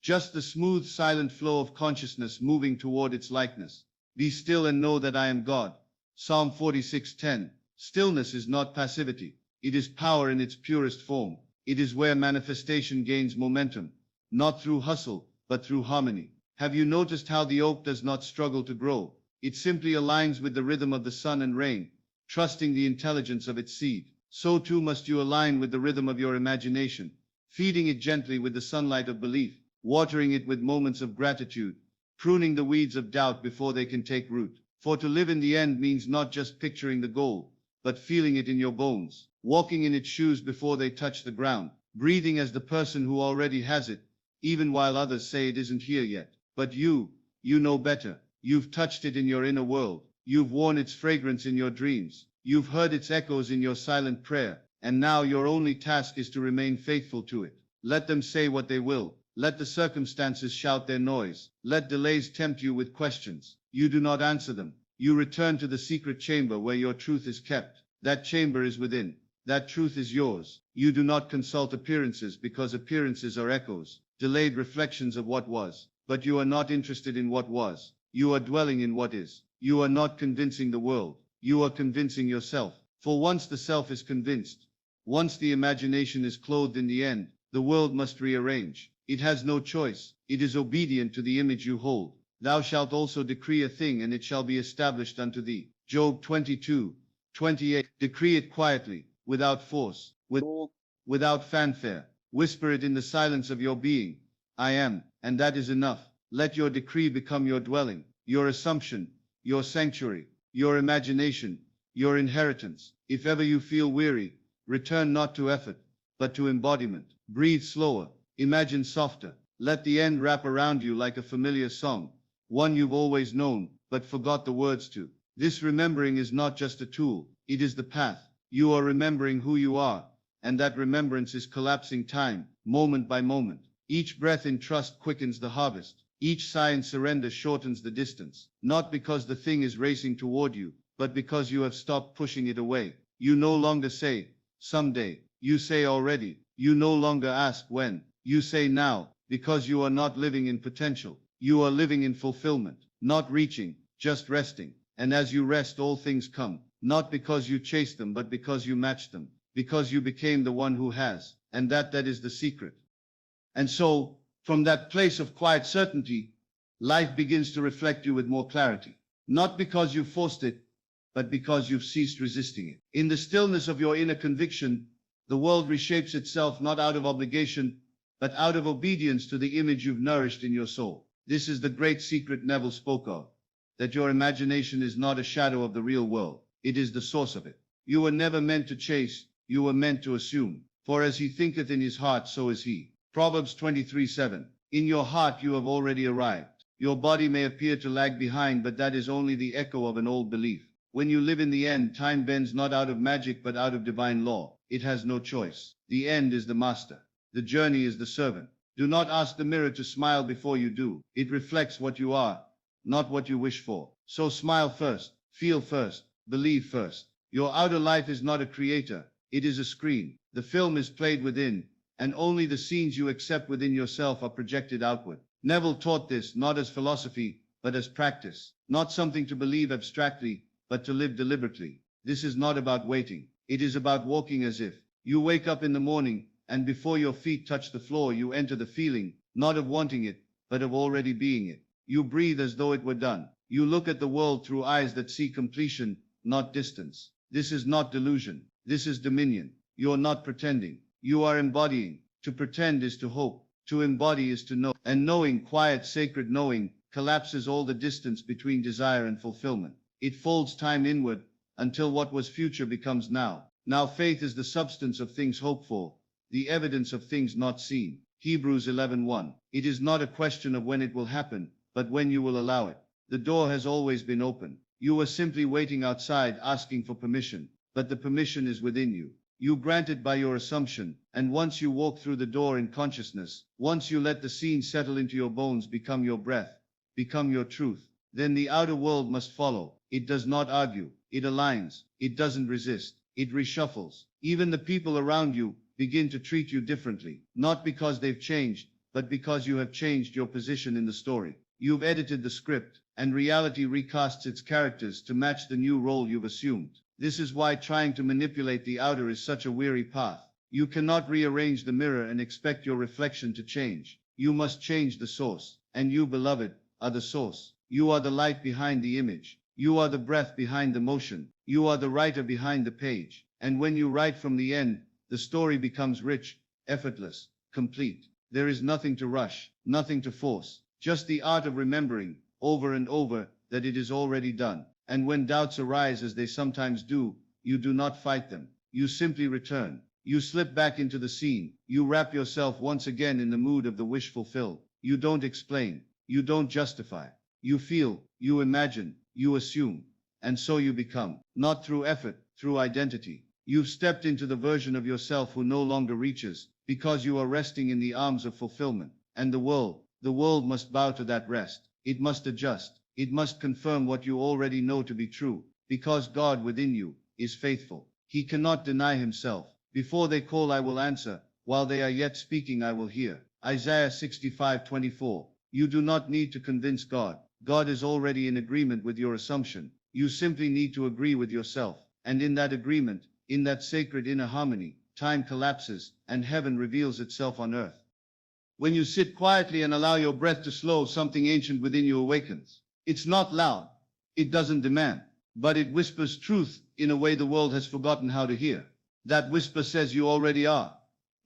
just the smooth, silent flow of consciousness moving toward its likeness. Be still and know that I am God. Psalm 46:10. Stillness is not passivity. It is power in its purest form. It is where manifestation gains momentum, not through hustle, but through harmony. Have you noticed how the oak does not struggle to grow? It simply aligns with the rhythm of the sun and rain, trusting the intelligence of its seed. So too must you align with the rhythm of your imagination, feeding it gently with the sunlight of belief, watering it with moments of gratitude, pruning the weeds of doubt before they can take root. For to live in the end means not just picturing the goal, but feeling it in your bones, walking in its shoes before they touch the ground, breathing as the person who already has it, even while others say it isn't here yet. But you know better. You've touched it in your inner world. You've worn its fragrance in your dreams. You've heard its echoes in your silent prayer. And now your only task is to remain faithful to it. Let them say what they will. Let the circumstances shout their noise. Let delays tempt you with questions. You do not answer them. You return to the secret chamber where your truth is kept. That chamber is within. That truth is yours. You do not consult appearances because appearances are echoes, delayed reflections of what was. But you are not interested in what was. You are dwelling in what is. You are not convincing the world. You are convincing yourself. For once the self is convinced, once the imagination is clothed in the end, the world must rearrange. It has no choice. It is obedient to the image you hold. Thou shalt also decree a thing, and it shall be established unto thee. Job 22:28. Decree it quietly, without force, without fanfare. Whisper it in the silence of your being. I am, and that is enough. Let your decree become your dwelling, your assumption, your sanctuary, your imagination, your inheritance. If ever you feel weary, return not to effort, but to embodiment. Breathe slower, imagine softer. Let the end wrap around you like a familiar song, one you've always known, but forgot the words to. This remembering is not just a tool, it is the path. You are remembering who you are, and that remembrance is collapsing time, moment by moment. Each breath in trust quickens the harvest. Each sigh in surrender shortens the distance, not because the thing is racing toward you, but because you have stopped pushing it away. You no longer say, someday. You say already. You no longer ask when. You say now, because you are not living in potential. You are living in fulfillment, not reaching, just resting. And as you rest, all things come, not because you chase them, but because you match them, because you became the one who has, and that is the secret. And so, from that place of quiet certainty, life begins to reflect you with more clarity. Not because you forced it, but because you've ceased resisting it. In the stillness of your inner conviction, the world reshapes itself not out of obligation, but out of obedience to the image you've nourished in your soul. This is the great secret Neville spoke of, that your imagination is not a shadow of the real world. It is the source of it. You were never meant to chase, you were meant to assume. For as he thinketh in his heart, so is he. Proverbs 23:7. In your heart you have already arrived. Your body may appear to lag behind, but that is only the echo of an old belief. When you live in the end, time bends not out of magic, but out of divine law. It has no choice. The end is the master. The journey is the servant. Do not ask the mirror to smile before you do. It reflects what you are, not what you wish for. So smile first, feel first, believe first. Your outer life is not a creator. It is a screen. The film is played within, and only the scenes you accept within yourself are projected outward. Neville taught this not as philosophy, but as practice. Not something to believe abstractly, but to live deliberately. This is not about waiting. It is about walking as if. You wake up in the morning, and before your feet touch the floor, you enter the feeling, not of wanting it, but of already being it. You breathe as though it were done. You look at the world through eyes that see completion, not distance. This is not delusion. This is dominion. You are not pretending. You are embodying. To pretend is to hope. To embody is to know. And knowing, quiet, sacred knowing, collapses all the distance between desire and fulfillment. It folds time inward until what was future becomes now. Now faith is the substance of things hoped for, the evidence of things not seen. Hebrews 11:1. It is not a question of when it will happen, but when you will allow it. The door has always been open. You are simply waiting outside, asking for permission, but the permission is within you. You grant it by your assumption, and once you walk through the door in consciousness, once you let the scene settle into your bones, become your breath, become your truth, then the outer world must follow. It does not argue, it aligns, it doesn't resist, it reshuffles. Even the people around you begin to treat you differently, not because they've changed, but because you have changed your position in the story. You've edited the script, and reality recasts its characters to match the new role you've assumed. This is why trying to manipulate the outer is such a weary path. You cannot rearrange the mirror and expect your reflection to change. You must change the source, and you, beloved, are the source. You are the light behind the image. You are the breath behind the motion. You are the writer behind the page. And when you write from the end, the story becomes rich, effortless, complete. There is nothing to rush, nothing to force, just the art of remembering, over and over, that it is already done. And when doubts arise, as they sometimes do, you do not fight them. You simply return. You slip back into the scene. You wrap yourself once again in the mood of the wish fulfilled. You don't explain. You don't justify. You feel, you imagine, you assume. And so you become, not through effort, through identity. You've stepped into the version of yourself who no longer reaches, because you are resting in the arms of fulfillment. And the world must bow to that rest. It must adjust. It must confirm what you already know to be true, because God within you is faithful. He cannot deny himself, Before they call, I will answer. While they are yet speaking, I will hear. Isaiah 65:24. You do not need to convince God. God is already in agreement with your assumption. You simply need to agree with yourself. And in that agreement, in that sacred inner harmony, time collapses and heaven reveals itself on earth. When you sit quietly and allow your breath to slow, something ancient within you awakens. It's not loud. It doesn't demand. But it whispers truth in a way the world has forgotten how to hear. That whisper says you already are.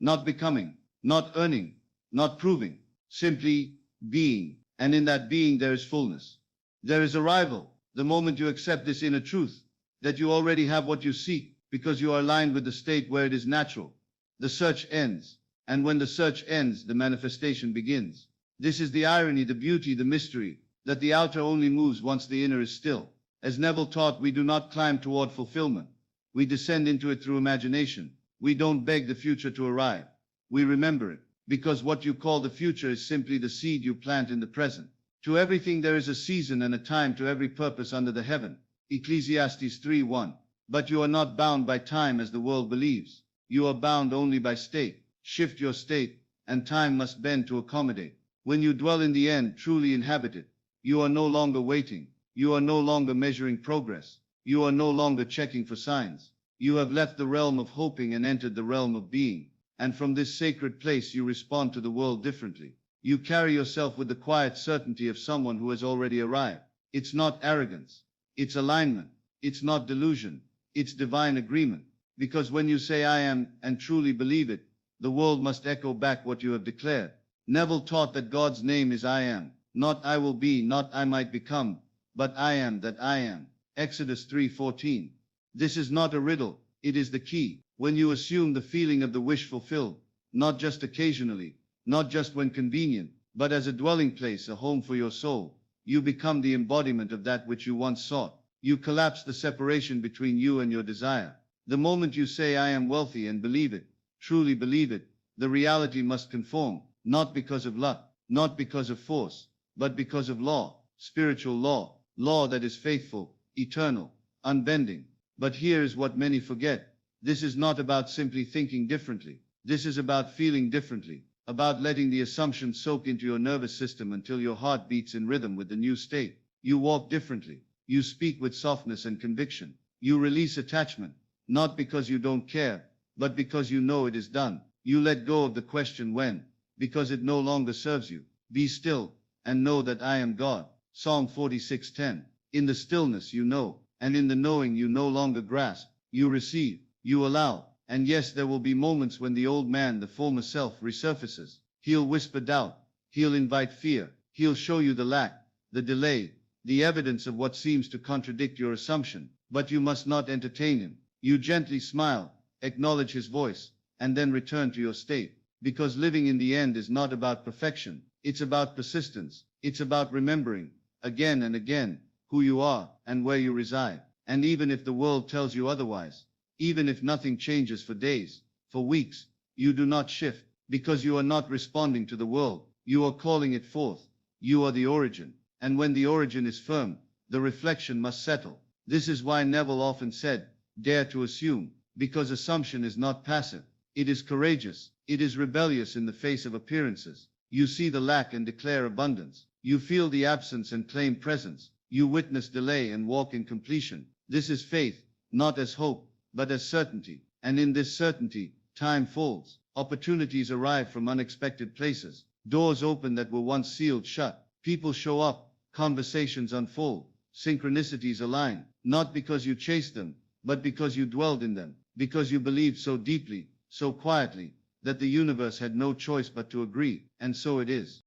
Not becoming, not earning, not proving, simply being. And in that being there is fullness. There is arrival. The moment you accept this inner truth, that you already have what you seek, because you are aligned with the state where it is natural, the search ends. And when the search ends, the manifestation begins. This is the irony, the beauty, the mystery, that the outer only moves once the inner is still. As Neville taught, we do not climb toward fulfillment. We descend into it through imagination. We don't beg the future to arrive. We remember it, because what you call the future is simply the seed you plant in the present. To everything there is a season and a time, to every purpose under the heaven. Ecclesiastes 3:1. But you are not bound by time as the world believes. You are bound only by state. Shift your state, and time must bend to accommodate. When you dwell in the end, truly inhabited, you are no longer waiting. You are no longer measuring progress. You are no longer checking for signs. You have left the realm of hoping and entered the realm of being. And from this sacred place you respond to the world differently. You carry yourself with the quiet certainty of someone who has already arrived. It's not arrogance. It's alignment. It's not delusion. It's divine agreement. Because when you say I am, and truly believe it, the world must echo back what you have declared. Neville taught that God's name is I am. Not I will be, not I might become, but I am that I am. Exodus 3:14. This is not a riddle, it is the key. When you assume the feeling of the wish fulfilled, not just occasionally, not just when convenient, but as a dwelling place, a home for your soul, you become the embodiment of that which you once sought. You collapse the separation between you and your desire. The moment you say I am wealthy and believe it, truly believe it, the reality must conform, not because of luck, not because of force, but because of law, spiritual law, law that is faithful, eternal, unbending. But here is what many forget. This is not about simply thinking differently. This is about feeling differently, about letting the assumption soak into your nervous system until your heart beats in rhythm with the new state. You walk differently. You speak with softness and conviction. You release attachment, not because you don't care, but because you know it is done. You let go of the question when, because it no longer serves you. Be still, and know that I am God. Psalm 46:10. In the stillness you know, and in the knowing you no longer grasp. You receive, you allow. And yes, there will be moments when the old man, the former self, resurfaces. He'll whisper doubt. He'll invite fear. He'll show you the lack, the delay, the evidence of what seems to contradict your assumption. But you must not entertain him. You gently smile, acknowledge his voice, and then return to your state. Because living in the end is not about perfection. It's about persistence. It's about remembering, again and again, who you are and where you reside. And even if the world tells you otherwise, even if nothing changes for days, for weeks, you do not shift, because you are not responding to the world. You are calling it forth. You are the origin. And when the origin is firm, the reflection must settle. This is why Neville often said, dare to assume, because assumption is not passive. It is courageous. It is rebellious in the face of appearances. You see the lack and declare abundance. You feel the absence and claim presence. You witness delay and walk in completion. This is faith, not as hope, but as certainty. And in this certainty, time folds. Opportunities arrive from unexpected places. Doors open that were once sealed shut. People show up. Conversations unfold. Synchronicities align. Not because you chased them, but because you dwelled in them. Because you believed so deeply, so quietly, that the universe had no choice but to agree. And so it is.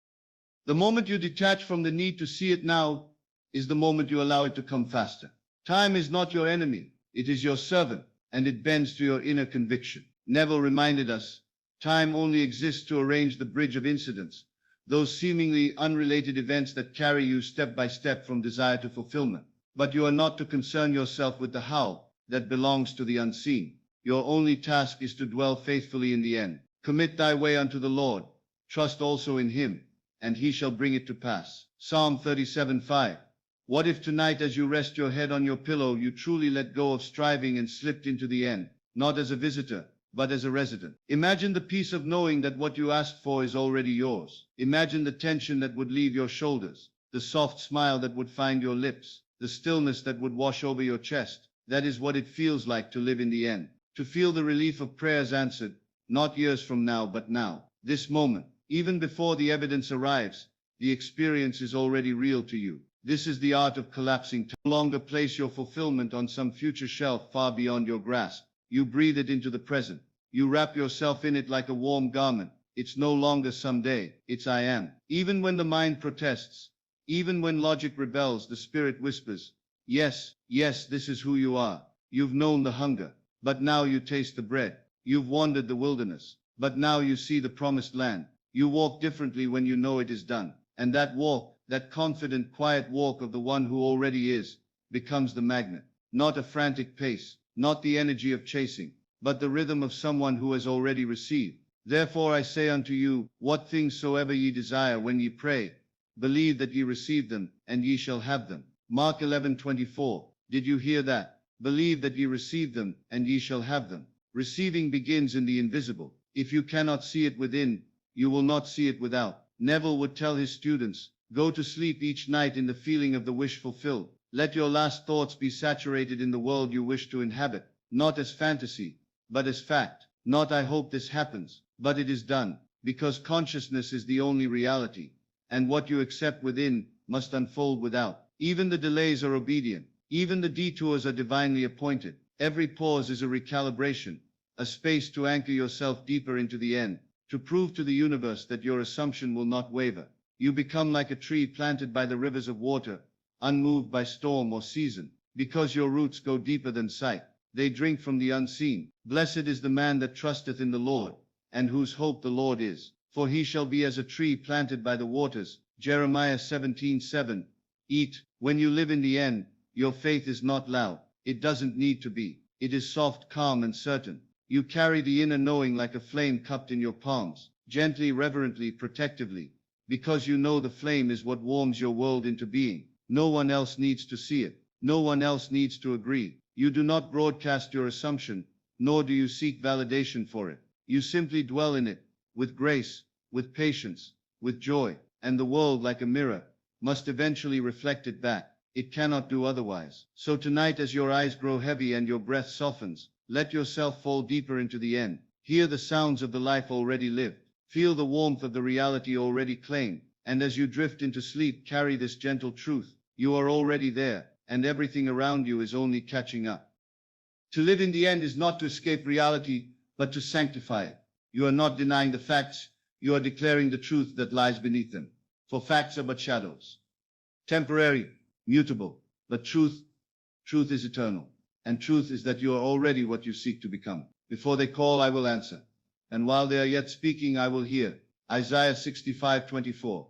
The moment you detach from the need to see it now is the moment you allow it to come faster. Time is not your enemy. It is your servant, and it bends to your inner conviction. Neville reminded us, time only exists to arrange the bridge of incidents, those seemingly unrelated events that carry you step by step from desire to fulfillment. But you are not to concern yourself with the how that belongs to the unseen. Your only task is to dwell faithfully in the end. Commit thy way unto the Lord. Trust also in him, and he shall bring it to pass. Psalm 37:5. What if tonight, as you rest your head on your pillow, you truly let go of striving and slipped into the end, not as a visitor, but as a resident. Imagine the peace of knowing that what you asked for is already yours. Imagine the tension that would leave your shoulders, the soft smile that would find your lips, the stillness that would wash over your chest. That is what it feels like to live in the end. To feel the relief of prayers answered, not years from now, but now, this moment. Even before the evidence arrives, the experience is already real to you. This is the art of collapsing. To no longer place your fulfillment on some future shelf far beyond your grasp. You breathe it into the present. You wrap yourself in it like a warm garment. It's no longer someday, it's I am. Even when the mind protests, even when logic rebels, the spirit whispers, yes, yes, this is who you are. You've known the hunger, but now you taste the bread. You've wandered the wilderness, but now you see the promised land. You walk differently when you know it is done. And that walk, that confident, quiet walk of the one who already is, becomes the magnet. Not a frantic pace, not the energy of chasing, but the rhythm of someone who has already received. Therefore I say unto you, what things soever ye desire when ye pray, believe that ye receive them, and ye shall have them. Mark 11:24. Did you hear that? Believe that ye receive them, and ye shall have them. Receiving begins in the invisible. If you cannot see it within, you will not see it without. Neville would tell his students, go to sleep each night in the feeling of the wish fulfilled. Let your last thoughts be saturated in the world you wish to inhabit, not as fantasy, but as fact. Not I hope this happens, but it is done, because consciousness is the only reality, and what you accept within must unfold without. Even the delays are obedient, even the detours are divinely appointed. Every pause is a recalibration, a space to anchor yourself deeper into the end, to prove to the universe that your assumption will not waver. You become like a tree planted by the rivers of water, unmoved by storm or season, because your roots go deeper than sight. They drink from the unseen. Blessed is the man that trusteth in the Lord, and whose hope the Lord is. For he shall be as a tree planted by the waters. Jeremiah 17:7. Eat. When you live in the end, your faith is not loud. It doesn't need to be. It is soft, calm, and certain. You carry the inner knowing like a flame cupped in your palms, gently, reverently, protectively, because you know the flame is what warms your world into being. No one else needs to see it. No one else needs to agree. You do not broadcast your assumption, nor do you seek validation for it. You simply dwell in it, with grace, with patience, with joy, and the world, like a mirror, must eventually reflect it back. It cannot do otherwise. So tonight, as your eyes grow heavy and your breath softens, let yourself fall deeper into the end. Hear the sounds of the life already lived. Feel the warmth of the reality already claimed. And as you drift into sleep, carry this gentle truth. You are already there, and everything around you is only catching up. To live in the end is not to escape reality, but to sanctify it. You are not denying the facts, you are declaring the truth that lies beneath them. For facts are but shadows, temporary, mutable, but truth is eternal. And truth is that you are already what you seek to become. Before they call, I will answer. And while they are yet speaking, I will hear. Isaiah 65:24.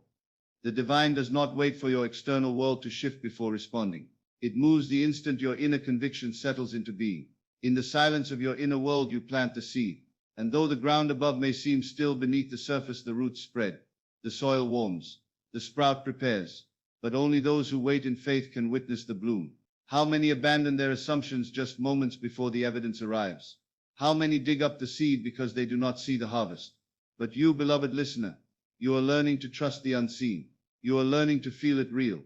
The divine does not wait for your external world to shift before responding. It moves the instant your inner conviction settles into being. In the silence of your inner world, you plant the seed. And though the ground above may seem still, beneath the surface the roots spread. The soil warms. The sprout prepares. But only those who wait in faith can witness the bloom. How many abandon their assumptions just moments before the evidence arrives? How many dig up the seed because they do not see the harvest? But you, beloved listener, you are learning to trust the unseen. You are learning to feel it real.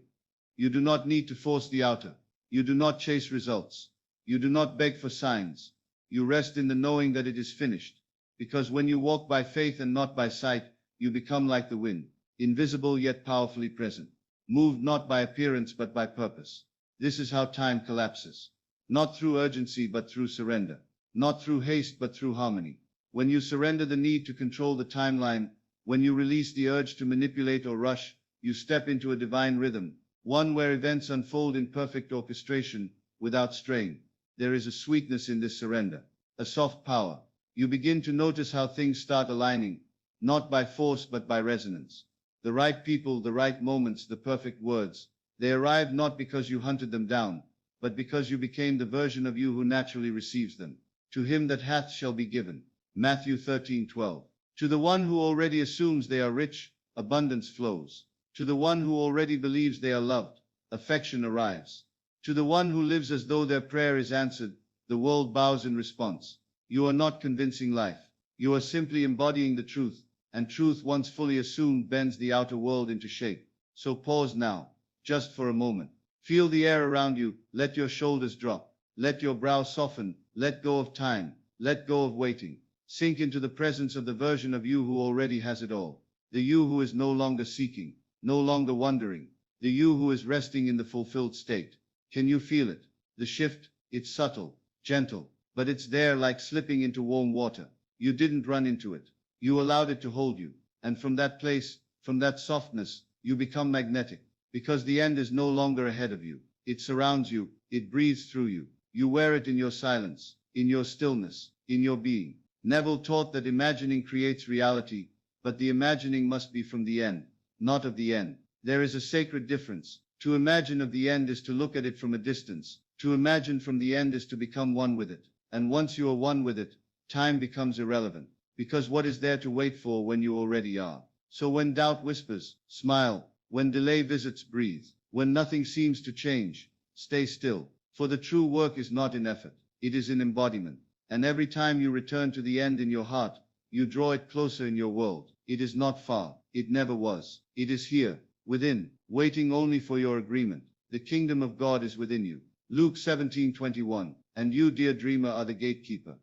You do not need to force the outer. You do not chase results. You do not beg for signs. You rest in the knowing that it is finished. Because when you walk by faith and not by sight, you become like the wind, invisible yet powerfully present, moved not by appearance but by purpose. This is how time collapses. Not through urgency but through surrender. Not through haste but through harmony. When you surrender the need to control the timeline, when you release the urge to manipulate or rush, you step into a divine rhythm, one where events unfold in perfect orchestration, without strain. There is a sweetness in this surrender, a soft power. You begin to notice how things start aligning, not by force but by resonance. The right people, the right moments, the perfect words. They arrive not because you hunted them down, but because you became the version of you who naturally receives them. To him that hath shall be given. Matthew 13:12. To the one who already assumes they are rich, abundance flows. To the one who already believes they are loved, affection arrives. To the one who lives as though their prayer is answered, the world bows in response. You are not convincing life. You are simply embodying the truth, and truth once fully assumed bends the outer world into shape. So pause now, just for a moment. Feel the air around you, let your shoulders drop, let your brow soften, let go of time, let go of waiting. Sink into the presence of the version of you who already has it all. The you who is no longer seeking, no longer wondering. The you who is resting in the fulfilled state. Can you feel it? The shift, it's subtle, gentle, but it's there like slipping into warm water. You didn't run into it. You allowed it to hold you. And from that place, from that softness, you become magnetic. Because the end is no longer ahead of you. It surrounds you, it breathes through you. You wear it in your silence, in your stillness, in your being. Neville taught that imagining creates reality, but the imagining must be from the end, not of the end. There is a sacred difference. To imagine of the end is to look at it from a distance. To imagine from the end is to become one with it. And once you are one with it, time becomes irrelevant. Because what is there to wait for when you already are? So when doubt whispers, smile. When delay visits, breathe. When nothing seems to change, stay still. For the true work is not in effort, it is in embodiment. And every time you return to the end in your heart, you draw it closer in your world. It is not far, it never was. It is here, within, waiting only for your agreement. The kingdom of God is within you. Luke 17:21. And you, dear dreamer, are the gatekeeper.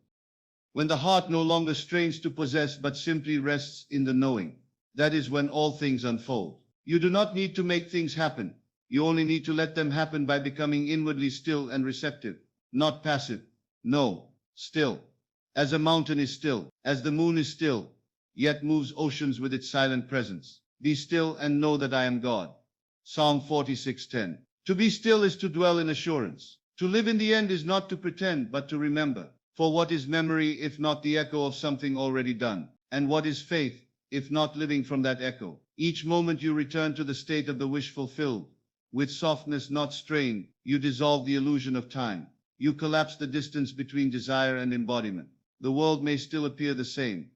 When the heart no longer strains to possess but simply rests in the knowing, that is when all things unfold. You do not need to make things happen. You only need to let them happen by becoming inwardly still and receptive, not passive. No, still. As a mountain is still, as the moon is still, yet moves oceans with its silent presence. Be still and know that I am God. Psalm 46:10. To be still is to dwell in assurance. To live in the end is not to pretend, but to remember. For what is memory if not the echo of something already done? And what is faith if not living from that echo? Each moment you return to the state of the wish fulfilled. With softness, not strain, you dissolve the illusion of time. You collapse the distance between desire and embodiment. The world may still appear the same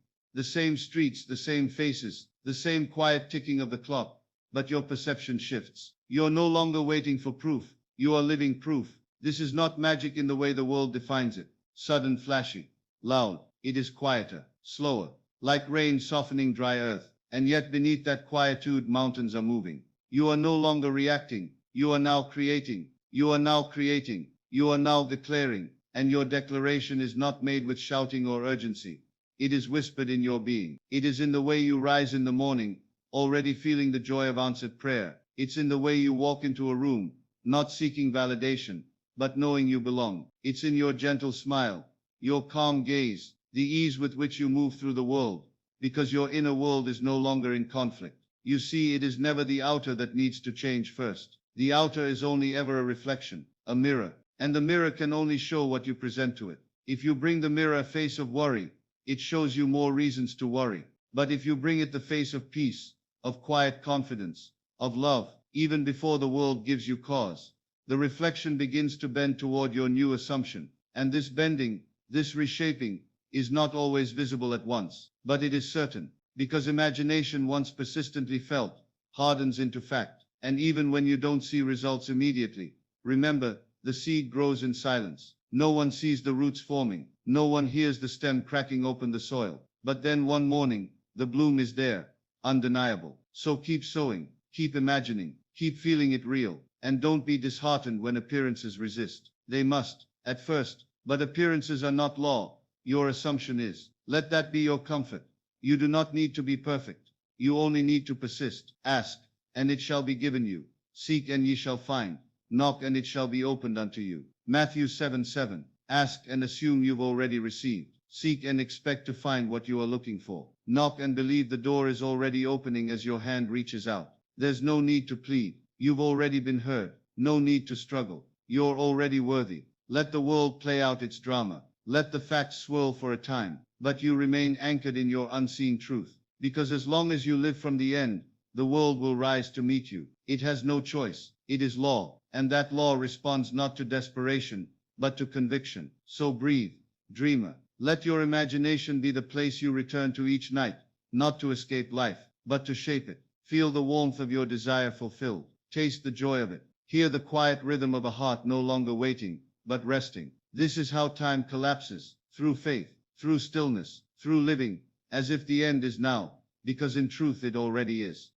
streets, the same faces, the same quiet ticking of the clock, but your perception shifts. You're no longer waiting for proof, you are living proof. This is not magic in the way the world defines it. Sudden, flashy, loud. It is quieter, slower, like rain softening dry earth. And yet beneath that quietude, mountains are moving. You are no longer reacting, you are now creating. You are now creating, you are now declaring. And your declaration is not made with shouting or urgency. It is whispered in your being. It is in the way you rise in the morning, already feeling the joy of answered prayer. It's in the way you walk into a room, not seeking validation, but knowing you belong. It's in your gentle smile, your calm gaze, the ease with which you move through the world, because your inner world is no longer in conflict. You see, it is never the outer that needs to change first. The outer is only ever a reflection, a mirror, and the mirror can only show what you present to it. If you bring the mirror a face of worry, it shows you more reasons to worry. But if you bring it the face of peace, of quiet confidence, of love, even before the world gives you cause, the reflection begins to bend toward your new assumption. And this bending, this reshaping, is not always visible at once, but it is certain, because imagination once persistently felt, hardens into fact. And even when you don't see results immediately, remember, the seed grows in silence. No one sees the roots forming, no one hears the stem cracking open the soil. But then one morning, the bloom is there, undeniable. So keep sowing, keep imagining, keep feeling it real. And don't be disheartened when appearances resist. They must, at first, but appearances are not law. Your assumption is. Let that be your comfort. You do not need to be perfect. You only need to persist. Ask, and it shall be given you. Seek, and ye shall find. Knock, and it shall be opened unto you. Matthew 7:7. Ask and assume you've already received. Seek and expect to find what you are looking for. Knock and believe the door is already opening as your hand reaches out. There's no need to plead. You've already been heard. No need to struggle. You're already worthy. Let the world play out its drama. Let the facts swirl for a time, but you remain anchored in your unseen truth. Because as long as you live from the end, the world will rise to meet you. It has no choice. It is law, and that law responds not to desperation, but to conviction. So breathe, dreamer. Let your imagination be the place you return to each night, not to escape life, but to shape it. Feel the warmth of your desire fulfilled. Taste the joy of it. Hear the quiet rhythm of a heart no longer waiting, but resting. This is how time collapses, through faith. through stillness, through living, as if the end is now, because in truth it already is.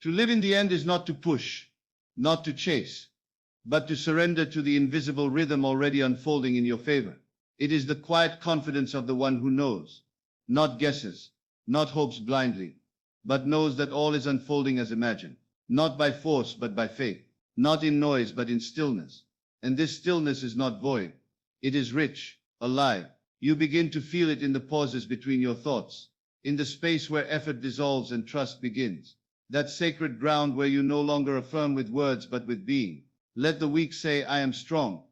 To live in the end is not to push, not to chase, but to surrender to the invisible rhythm already unfolding in your favor. It is the quiet confidence of the one who knows, not guesses, not hopes blindly, but knows that all is unfolding as imagined, not by force but by faith, not in noise but in stillness. And this stillness is not void, it is rich, alive. You begin to feel it in the pauses between your thoughts, in the space where effort dissolves and trust begins, that sacred ground where you no longer affirm with words but with being. Let the weak say, I am strong.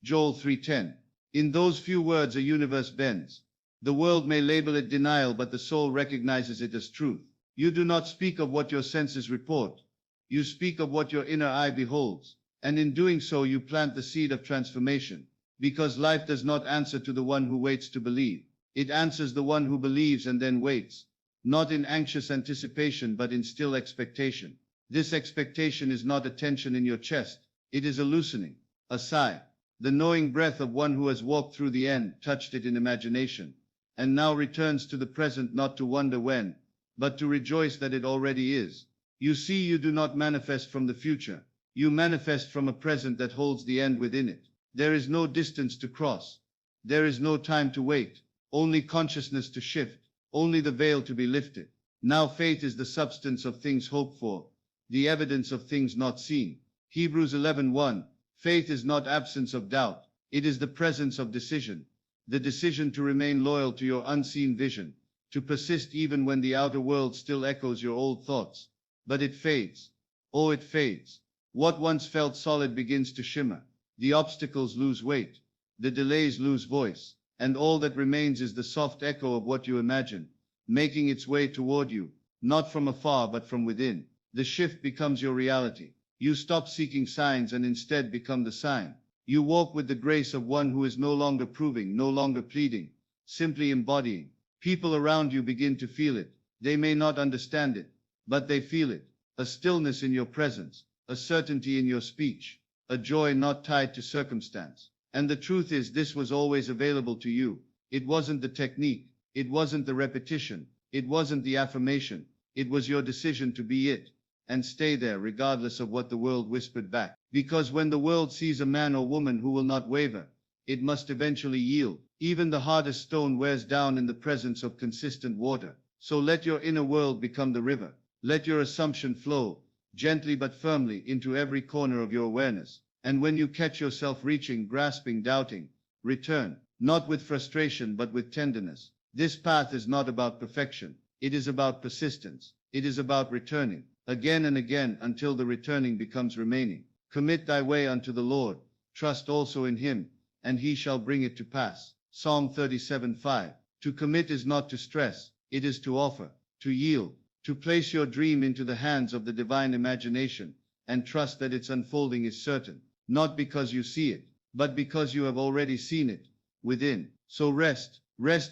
Joel 3:10. In those few words a universe bends. The world may label it denial, but the soul recognizes it as truth. You do not speak of what your senses report. You speak of what your inner eye beholds. And in doing so you plant the seed of transformation. Because life does not answer to the one who waits to believe. It answers the one who believes and then waits. Not in anxious anticipation but in still expectation. This expectation is not a tension in your chest. It is a loosening, a sigh. The knowing breath of one who has walked through the end, touched it in imagination, and now returns to the present not to wonder when, but to rejoice that it already is. You see, you do not manifest from the future. You manifest from a present that holds the end within it. There is no distance to cross. There is no time to wait. Only consciousness to shift. Only the veil to be lifted. Now faith is the substance of things hoped for, the evidence of things not seen. Hebrews 11:1. Faith is not absence of doubt. It is the presence of decision. The decision to remain loyal to your unseen vision, to persist even when the outer world still echoes your old thoughts. But it fades. Oh, it fades. What once felt solid begins to shimmer. The obstacles lose weight. The delays lose voice. And all that remains is the soft echo of what you imagine, making its way toward you, not from afar but from within. The shift becomes your reality. You stop seeking signs and instead become the sign. You walk with the grace of one who is no longer proving, no longer pleading, simply embodying. People around you begin to feel it. They may not understand it, but they feel it. A stillness in your presence, a certainty in your speech, a joy not tied to circumstance. And the truth is, this was always available to you. It wasn't the technique, it wasn't the repetition, it wasn't the affirmation, it was your decision to be it, and stay there regardless of what the world whispered back. Because when the world sees a man or woman who will not waver, it must eventually yield. Even the hardest stone wears down in the presence of consistent water. So let your inner world become the river. Let your assumption flow, gently but firmly, into every corner of your awareness. And when you catch yourself reaching, grasping, doubting, return, not with frustration but with tenderness. This path is not about perfection. It is about persistence. It is about returning, again and again, until the returning becomes remaining. Commit thy way unto the Lord. Trust also in him, and he shall bring it to pass. Psalm 37:5. To commit is not to stress. It is to offer, to yield, to place your dream into the hands of the divine imagination, and trust that its unfolding is certain. Not because you see it, but because you have already seen it within. So rest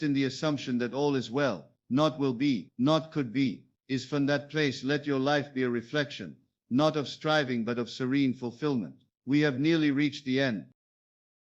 in the assumption that all is well, not will be, not could be. Is from that place let your life be a reflection, not of striving but of serene fulfillment. We have nearly reached the end.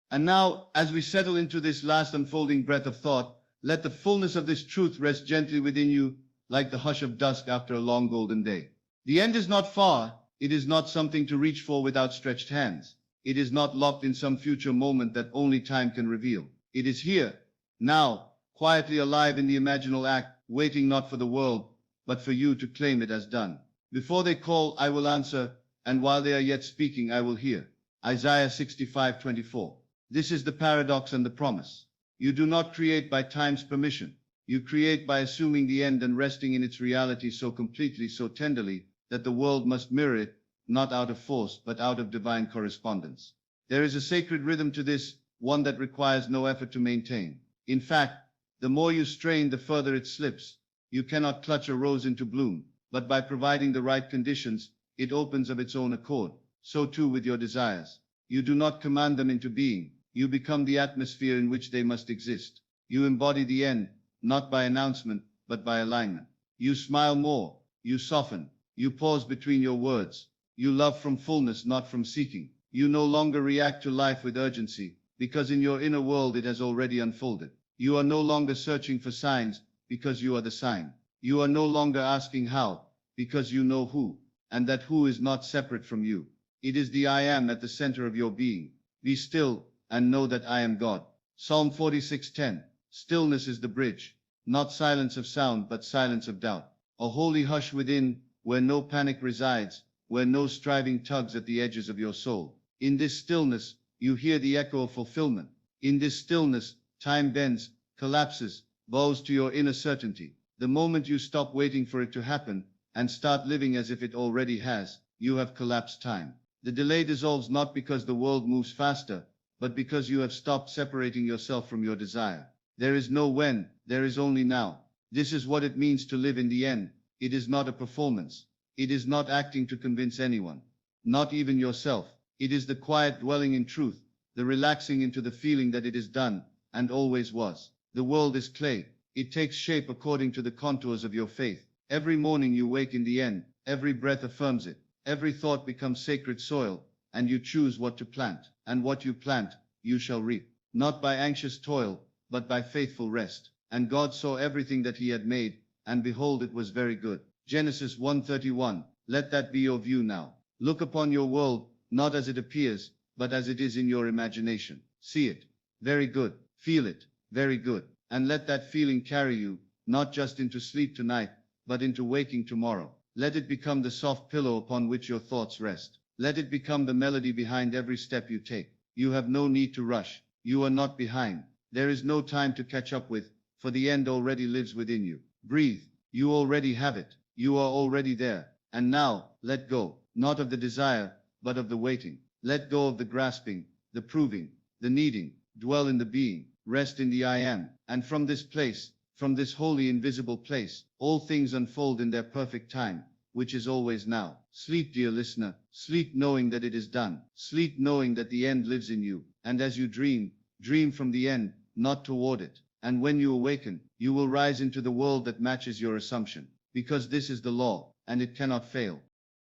And now, as we settle into this last unfolding breath of thought, let the fullness of this truth rest gently within you, like the hush of dusk after a long golden day. The end is not far. It is not something to reach for with outstretched hands. It is not locked in some future moment that only time can reveal. It is here, now, quietly alive in the imaginal act, waiting not for the world, but for you to claim it as done. Before they call, I will answer, and while they are yet speaking, I will hear. Isaiah 65:24. This is the paradox and the promise. You do not create by time's permission. You create by assuming the end and resting in its reality so completely, so tenderly, that the world must mirror it, not out of force, but out of divine correspondence. There is a sacred rhythm to this, one that requires no effort to maintain. In fact, the more you strain, the further it slips. You cannot clutch a rose into bloom, but by providing the right conditions, it opens of its own accord. So too with your desires. You do not command them into being. You become the atmosphere in which they must exist. You embody the end, not by announcement, but by alignment. You smile more. You soften. You pause between your words. You love from fullness, not from seeking. You no longer react to life with urgency, because in your inner world it has already unfolded. You are no longer searching for signs, because you are the sign. You are no longer asking how, because you know who, and that who is not separate from you. It is the I am at the center of your being. Be still, and know that I am God. Psalm 46:10. Stillness is the bridge, not silence of sound, but silence of doubt. A holy hush within, where no panic resides, where no striving tugs at the edges of your soul. In this stillness, you hear the echo of fulfillment. In this stillness, time bends, collapses, bows to your inner certainty. The moment you stop waiting for it to happen, and start living as if it already has, you have collapsed time. The delay dissolves not because the world moves faster, but because you have stopped separating yourself from your desire. There is no when, there is only now. This is what it means to live in the end. It is not a performance. It is not acting to convince anyone, not even yourself. It is the quiet dwelling in truth, the relaxing into the feeling that it is done, and always was. The world is clay. It takes shape according to the contours of your faith. Every morning you wake in the end, every breath affirms it. Every thought becomes sacred soil, and you choose what to plant. And what you plant, you shall reap. Not by anxious toil, but by faithful rest. And God saw everything that he had made, and behold, it was very good. Genesis 1:31. Let that be your view now. Look upon your world, not as it appears, but as it is in your imagination. See it. Very good. Feel it. Very good. And let that feeling carry you, not just into sleep tonight, but into waking tomorrow. Let it become the soft pillow upon which your thoughts rest. Let it become the melody behind every step you take. You have no need to rush. You are not behind. There is no time to catch up with, for the end already lives within you. Breathe. You already have it. You are already there. And now, let go, not of the desire, but of the waiting. Let go of the grasping, the proving, the needing. Dwell in the being. Rest in the I am. And from this place, from this holy invisible place, all things unfold in their perfect time, which is always now. Sleep, dear listener. Sleep knowing that it is done. Sleep knowing that the end lives in you. And as you dream, dream from the end, not toward it. And when you awaken, you will rise into the world that matches your assumption. Because this is the law, and it cannot fail.